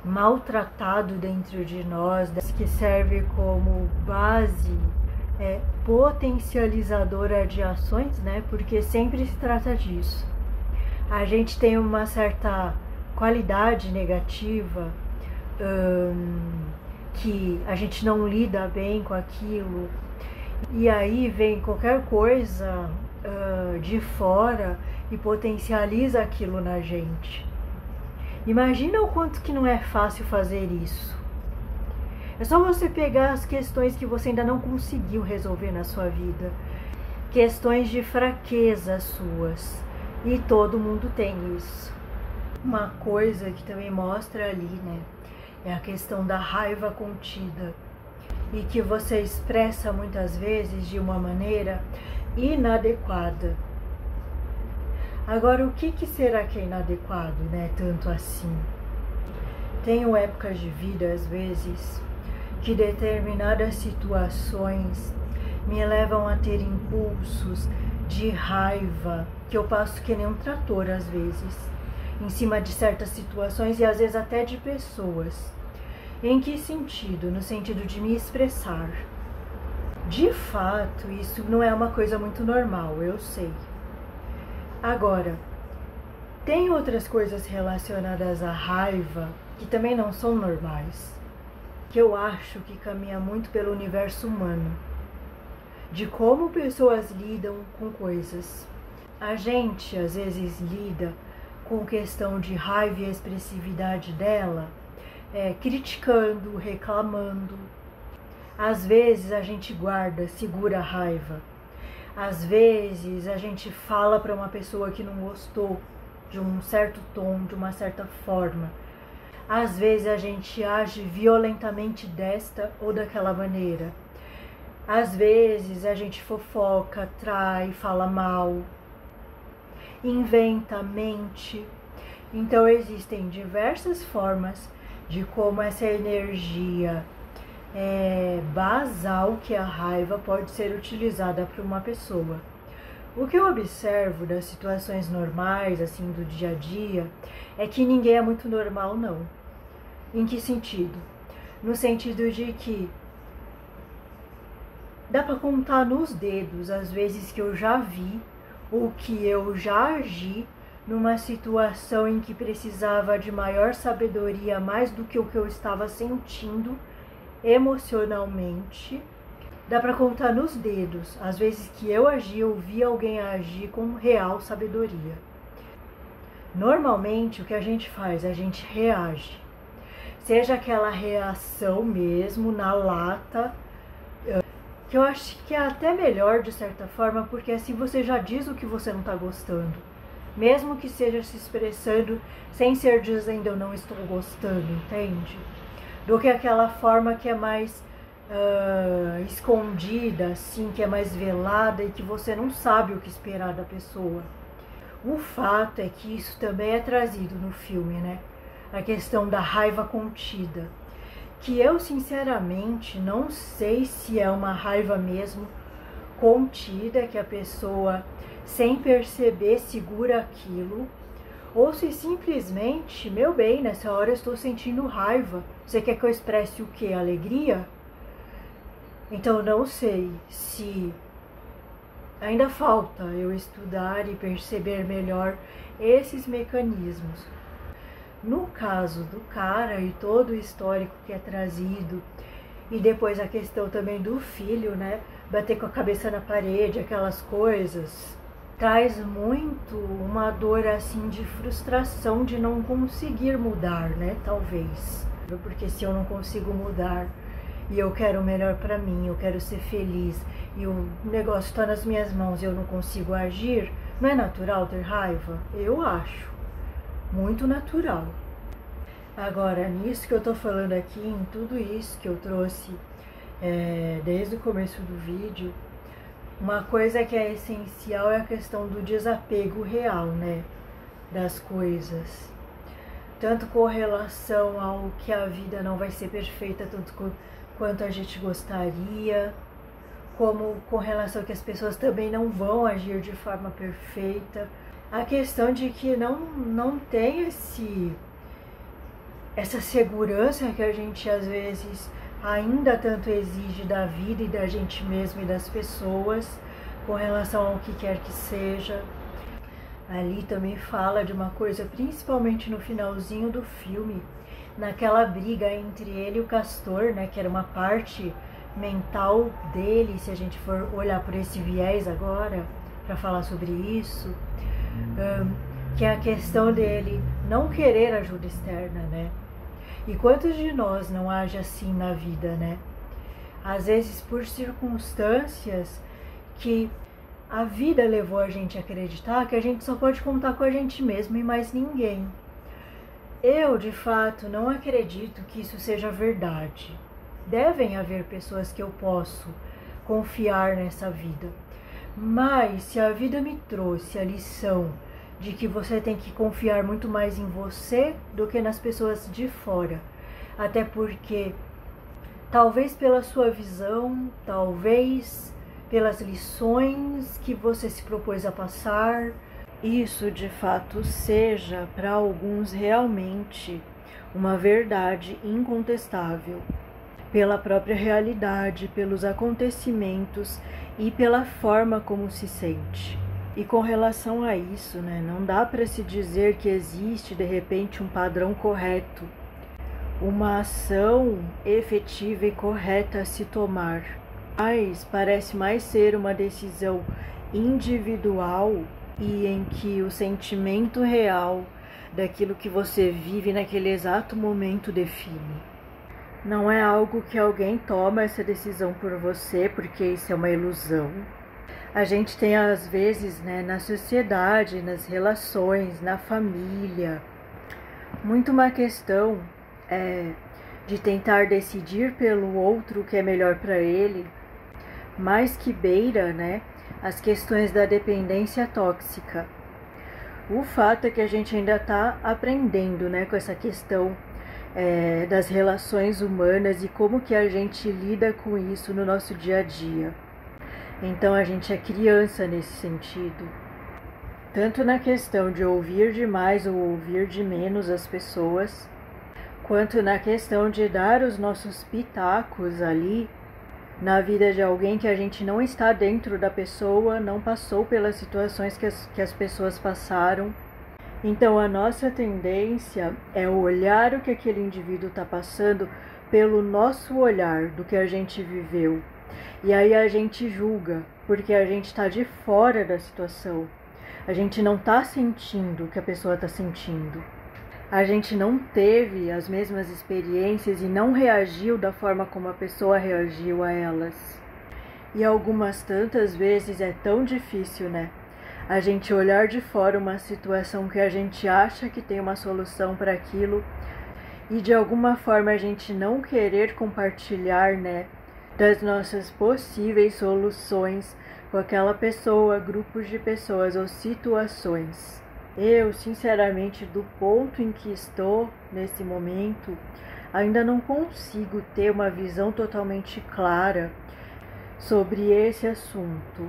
maltratado dentro de nós, que serve como base potencializadora de ações, né? Porque sempre se trata disso. A gente tem uma certa qualidade negativa, que a gente não lida bem com aquilo, e aí vem qualquer coisa de fora e potencializa aquilo na gente. Imagina o quanto que não é fácil fazer isso. É só você pegar as questões que você ainda não conseguiu resolver na sua vida, questões de fraqueza suas, e todo mundo tem isso. Uma coisa que também mostra ali, né, é a questão da raiva contida, e que você expressa muitas vezes de uma maneira inadequada. Agora, o que será que é inadequado, né, tanto assim? Tenho épocas de vida, às vezes, que determinadas situações me levam a ter impulsos de raiva, que eu passo que nem um trator, às vezes, em cima de certas situações e às vezes até de pessoas. Em que sentido? No sentido de me expressar. De fato, isso não é uma coisa muito normal, eu sei. Agora, tem outras coisas relacionadas à raiva que também não são normais, que eu acho que caminha muito pelo universo humano, de como pessoas lidam com coisas. A gente, às vezes, lida com questão de raiva e a expressividade dela, criticando, reclamando. Às vezes a gente guarda, segura a raiva. Às vezes a gente fala para uma pessoa que não gostou de um certo tom, de uma certa forma. Às vezes a gente age violentamente desta ou daquela maneira. Às vezes a gente fofoca, trai, fala mal, inventa, mente. Então existem diversas formas de como essa energia basal, que é a raiva, pode ser utilizada por uma pessoa. O que eu observo das situações normais, assim, do dia a dia, é que ninguém é muito normal, não. Em que sentido? No sentido de que dá para contar nos dedos as vezes que eu já vi ou que eu já agi numa situação em que precisava de maior sabedoria, mais do que o que eu estava sentindo emocionalmente. Dá para contar nos dedos as vezes que eu agi ou vi alguém agir com real sabedoria. Normalmente o que a gente faz? A gente reage. Seja aquela reação mesmo, na lata, que eu acho que é até melhor de certa forma, porque assim você já diz o que você não está gostando. Mesmo que seja se expressando sem ser dizendo eu não estou gostando, entende? Do que aquela forma que é mais escondida, assim, que é mais velada e que você não sabe o que esperar da pessoa. O fato é que isso também é trazido no filme, né? A questão da raiva contida, que eu sinceramente não sei se é uma raiva mesmo contida, que a pessoa sem perceber segura aquilo, ou se simplesmente, meu bem, nessa hora eu estou sentindo raiva, você quer que eu expresse o quê? Alegria? Então não sei se ainda falta eu estudar e perceber melhor esses mecanismos. No caso do cara e todo o histórico que é trazido, e depois a questão também do filho, né? Bater com a cabeça na parede, aquelas coisas, traz muito uma dor assim de frustração de não conseguir mudar, né? Talvez. Porque se eu não consigo mudar e eu quero o melhor para mim, eu quero ser feliz e o negócio está nas minhas mãos e eu não consigo agir, não é natural ter raiva? Eu acho. Muito natural. Agora, nisso que eu tô falando aqui, em tudo isso que eu trouxe desde o começo do vídeo, uma coisa que é essencial é a questão do desapego real, né, das coisas. Tanto com relação ao que a vida não vai ser perfeita tanto quanto a gente gostaria, como com relação a que as pessoas também não vão agir de forma perfeita. A questão de que não tem essa segurança que a gente às vezes ainda tanto exige da vida e da gente mesmo e das pessoas com relação ao que quer que seja. Ali também fala de uma coisa, principalmente no finalzinho do filme, naquela briga entre ele e o Castor, né, que era uma parte mental dele, se a gente for olhar por esse viés agora, para falar sobre isso, que é a questão dele não querer ajuda externa, né? E quantos de nós não age assim na vida, né? Às vezes por circunstâncias que a vida levou a gente a acreditar que a gente só pode contar com a gente mesmo e mais ninguém. Eu, de fato, não acredito que isso seja verdade. Devem haver pessoas que eu posso confiar nessa vida. Mas se a vida me trouxe a lição de que você tem que confiar muito mais em você do que nas pessoas de fora, até porque talvez pela sua visão, talvez pelas lições que você se propôs a passar, isso de fato seja para alguns realmente uma verdade incontestável. pela própria realidade, pelos acontecimentos e pela forma como se sente. E com relação a isso, né, não dá para se dizer que existe de repente um padrão correto, uma ação efetiva e correta a se tomar, mas parece mais ser uma decisão individual e em que o sentimento real daquilo que você vive naquele exato momento define. Não é algo que alguém toma essa decisão por você, porque isso é uma ilusão. A gente tem às vezes, né, na sociedade, nas relações, na família, muito uma questão de tentar decidir pelo outro o que é melhor para ele, mais que beira, né, as questões da dependência tóxica. O fato é que a gente ainda está aprendendo, né, com essa questão das relações humanas e como que a gente lida com isso no nosso dia a dia. Então a gente é criança nesse sentido, tanto na questão de ouvir demais ou ouvir de menos as pessoas, quanto na questão de dar os nossos pitacos ali na vida de alguém que a gente não está dentro da pessoa, não passou pelas situações que as pessoas passaram. Então a nossa tendência é olhar o que aquele indivíduo está passando pelo nosso olhar do que a gente viveu. E aí a gente julga, porque a gente está de fora da situação. A gente não está sentindo o que a pessoa está sentindo. A gente não teve as mesmas experiências e não reagiu da forma como a pessoa reagiu a elas. E algumas tantas vezes é tão difícil, né? A gente olhar de fora uma situação que a gente acha que tem uma solução para aquilo e de alguma forma a gente não querer compartilhar, né, das nossas possíveis soluções com aquela pessoa, grupos de pessoas ou situações. Eu, sinceramente, do ponto em que estou nesse momento, ainda não consigo ter uma visão totalmente clara sobre esse assunto.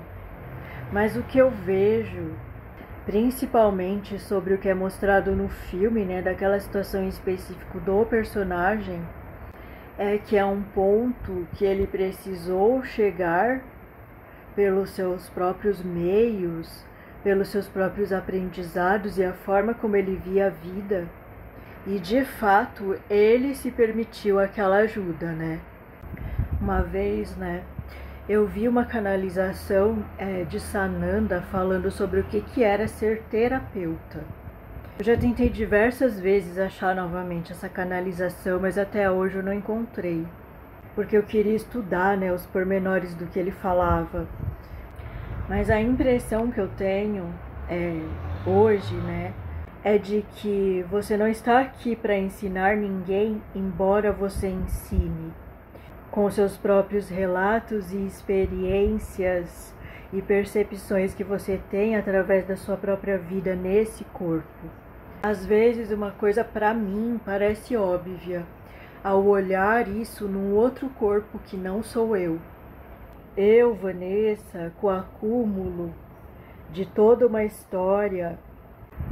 Mas o que eu vejo, principalmente sobre o que é mostrado no filme, né, daquela situação em específico do personagem, é que é um ponto que ele precisou chegar pelos seus próprios meios, pelos seus próprios aprendizados e a forma como ele via a vida. E de fato ele se permitiu aquela ajuda, né? Uma vez, né, eu vi uma canalização de Sananda falando sobre o que era ser terapeuta. Eu já tentei diversas vezes achar novamente essa canalização, mas até hoje eu não encontrei. Porque eu queria estudar, né, os pormenores do que ele falava. Mas a impressão que eu tenho hoje, né, é de que você não está aqui para ensinar ninguém, embora você ensine. Com seus próprios relatos e experiências e percepções que você tem através da sua própria vida nesse corpo. Às vezes uma coisa para mim parece óbvia, ao olhar isso num outro corpo que não sou eu. Eu, Vanessa, com o acúmulo de toda uma história,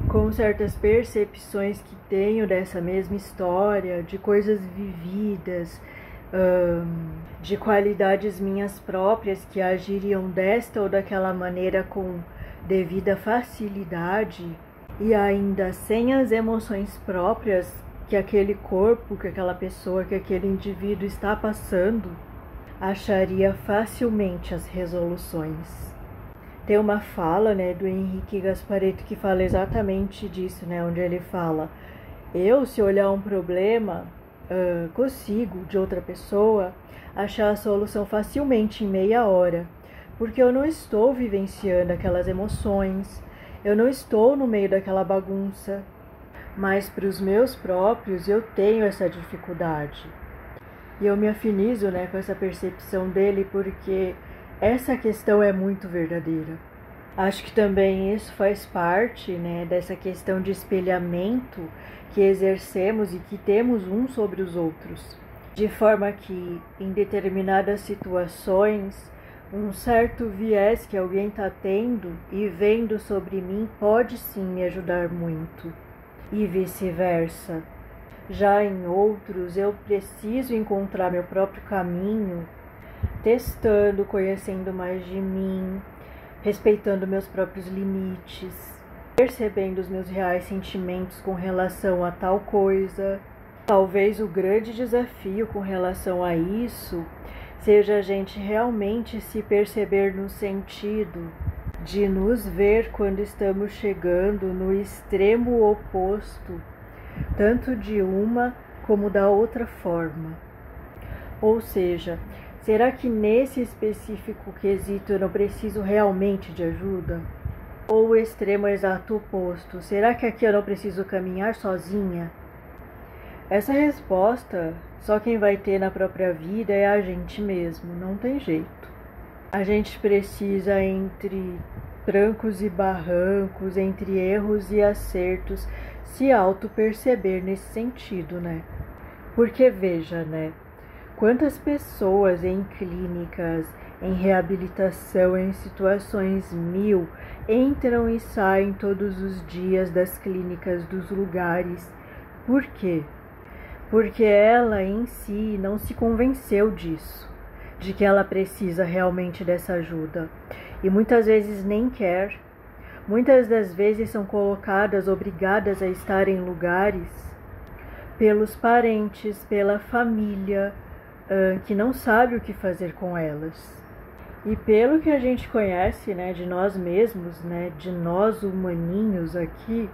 com certas percepções que tenho dessa mesma história, de coisas vividas, de qualidades minhas próprias que agiriam desta ou daquela maneira com devida facilidade e ainda sem as emoções próprias que aquele corpo, que aquela pessoa, que aquele indivíduo está passando, acharia facilmente as resoluções. Tem uma fala, né, do Henrique Gasparetto que fala exatamente disso, né, onde ele fala: eu, se olhar um problema, consigo, de outra pessoa, achar a solução facilmente em meia hora, porque eu não estou vivenciando aquelas emoções, eu não estou no meio daquela bagunça, mas para os meus próprios eu tenho essa dificuldade. E eu me afinizo, né, com essa percepção dele, porque essa questão é muito verdadeira. Acho que também isso faz parte, né, dessa questão de espelhamento que exercemos e que temos uns sobre os outros, de forma que em determinadas situações um certo viés que alguém está tendo e vendo sobre mim pode sim me ajudar muito, e vice-versa. Já em outros, eu preciso encontrar meu próprio caminho, testando, conhecendo mais de mim, respeitando meus próprios limites, percebendo os meus reais sentimentos com relação a tal coisa. Talvez o grande desafio com relação a isso seja a gente realmente se perceber no sentido de nos ver quando estamos chegando no extremo oposto, tanto de uma como da outra forma. Ou seja, será que nesse específico quesito eu não preciso realmente de ajuda? Ou o extremo exato oposto, será que aqui eu não preciso caminhar sozinha? Essa resposta, só quem vai ter na própria vida é a gente mesmo, não tem jeito. A gente precisa, entre trancos e barrancos, entre erros e acertos, se auto-perceber nesse sentido, né? Porque veja, né? Quantas pessoas em clínicas, em reabilitação, em situações mil, entram e saem todos os dias das clínicas, dos lugares. Por quê? Porque ela em si não se convenceu disso, de que ela precisa realmente dessa ajuda. E muitas vezes nem quer. Muitas das vezes são colocadas, obrigadas a estar em lugares pelos parentes, pela família, que não sabe o que fazer com elas. E pelo que a gente conhece, né, de nós mesmos, né, de nós humaninhos aqui,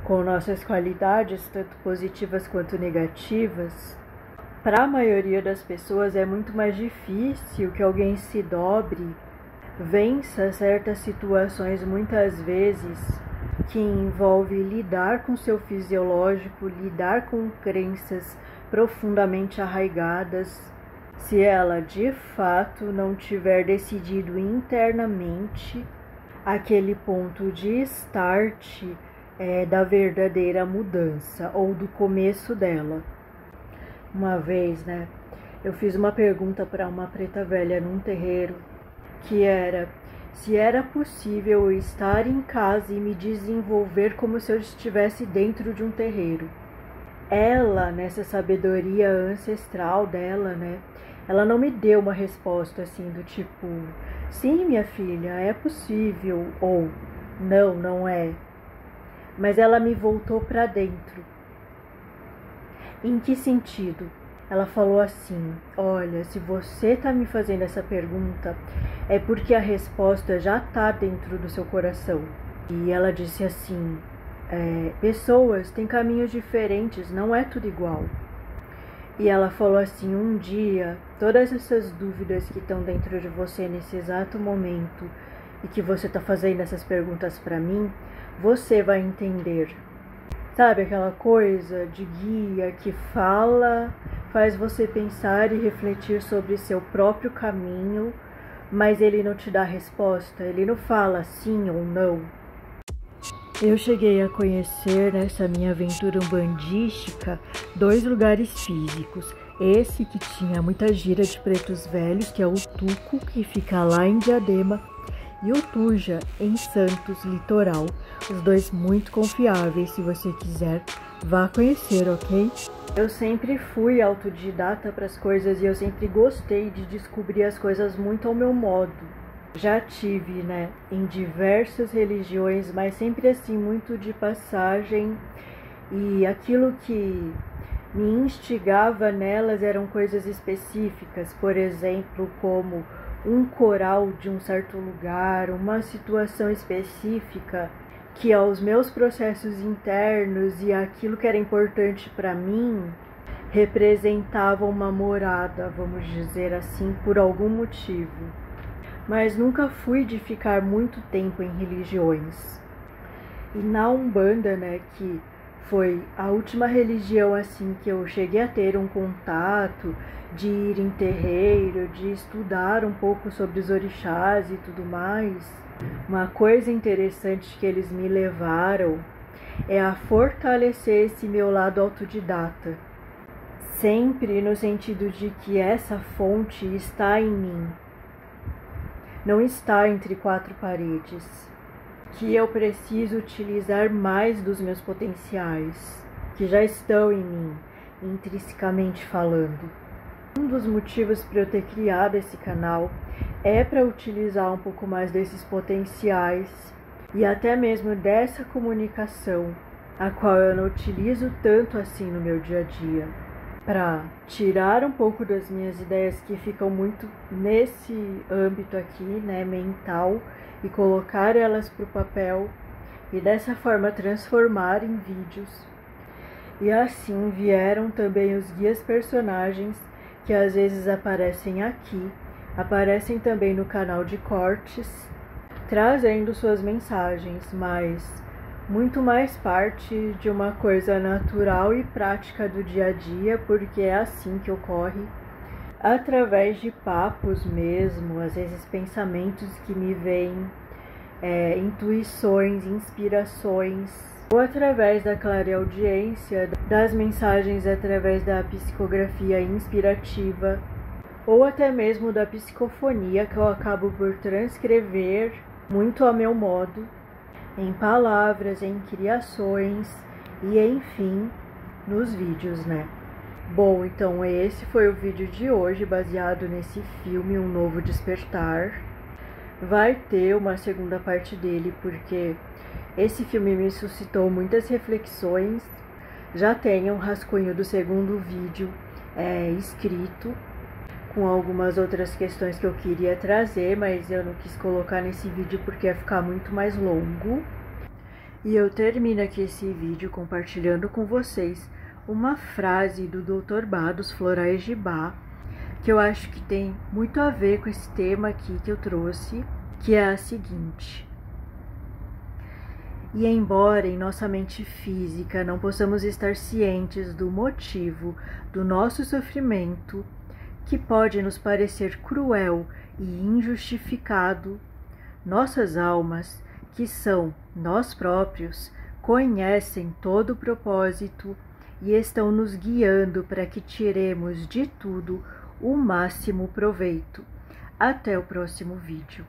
com nossas qualidades, tanto positivas quanto negativas, para a maioria das pessoas é muito mais difícil que alguém se dobre, vença certas situações, muitas vezes, que envolve lidar com seu fisiológico, lidar com crenças profundamente arraigadas, se ela de fato não tiver decidido internamente aquele ponto de start da verdadeira mudança ou do começo dela. Uma vez, né, eu fiz uma pergunta para uma preta velha num terreiro, que era se era possível estar em casa e me desenvolver como se eu estivesse dentro de um terreiro. Ela, nessa sabedoria ancestral dela, né, ela não me deu uma resposta assim do tipo, sim, minha filha, é possível, ou não, não é. Mas ela me voltou para dentro. Em que sentido? Ela falou assim, olha, se você está me fazendo essa pergunta, é porque a resposta já está dentro do seu coração. E ela disse assim, pessoas têm caminhos diferentes, não é tudo igual. E ela falou assim, um dia, todas essas dúvidas que estão dentro de você nesse exato momento, e que você está fazendo essas perguntas para mim, você vai entender. Sabe aquela coisa de guia que fala, faz você pensar e refletir sobre seu próprio caminho, mas ele não te dá resposta, ele não fala sim ou não. Eu cheguei a conhecer nessa minha aventura umbandística 2 lugares físicos. Esse que tinha muita gira de pretos velhos, que é o Tuco, que fica lá em Diadema, e o Tuja, em Santos, litoral. Os 2 muito confiáveis, se você quiser, vá conhecer, ok? Eu sempre fui autodidata para as coisas e eu sempre gostei de descobrir as coisas muito ao meu modo. Já tive, né, em diversas religiões, mas sempre assim, muito de passagem, e aquilo que me instigava nelas eram coisas específicas, por exemplo, como um coral de um certo lugar, uma situação específica que aos meus processos internos e aquilo que era importante para mim representava uma morada, vamos dizer assim, por algum motivo. Mas nunca fui de ficar muito tempo em religiões. E na Umbanda, né, que foi a última religião assim que eu cheguei a ter um contato, de ir em terreiro, de estudar um pouco sobre os orixás e tudo mais, uma coisa interessante que eles me levaram é a fortalecer esse meu lado autodidata. Sempre no sentido de que essa fonte está em mim, não está entre 4 paredes, que eu preciso utilizar mais dos meus potenciais, que já estão em mim, intrinsecamente falando. Um dos motivos para eu ter criado esse canal é para utilizar um pouco mais desses potenciais e até mesmo dessa comunicação, a qual eu não utilizo tanto assim no meu dia a dia, para tirar um pouco das minhas ideias que ficam muito nesse âmbito aqui, né, mental, e colocar elas para o papel e dessa forma transformar em vídeos. E assim vieram também os guias personagens, que às vezes aparecem aqui, aparecem também no canal de cortes, trazendo suas mensagens, mas muito mais parte de uma coisa natural e prática do dia a dia, porque é assim que ocorre, através de papos mesmo, às vezes pensamentos que me vêm, intuições, inspirações, ou através da clareaudiência, das mensagens através da psicografia inspirativa, ou até mesmo da psicofonia, que eu acabo por transcrever muito a meu modo, em palavras, em criações e enfim, nos vídeos, né? Bom, então esse foi o vídeo de hoje, baseado nesse filme Um Novo Despertar. Vai ter uma segunda parte dele, porque esse filme me suscitou muitas reflexões. Já tem um rascunho do segundo vídeo escrito, com algumas outras questões que eu queria trazer, mas eu não quis colocar nesse vídeo porque ia ficar muito mais longo. E eu termino aqui esse vídeo compartilhando com vocês uma frase do Dr. Bá, dos Florais de Bá, que eu acho que tem muito a ver com esse tema aqui que eu trouxe, que é a seguinte: e embora em nossa mente física não possamos estar cientes do motivo do nosso sofrimento, que pode nos parecer cruel e injustificado, nossas almas, que são nós próprios, conhecem todo o propósito e estão nos guiando para que tiremos de tudo o máximo proveito. Até o próximo vídeo.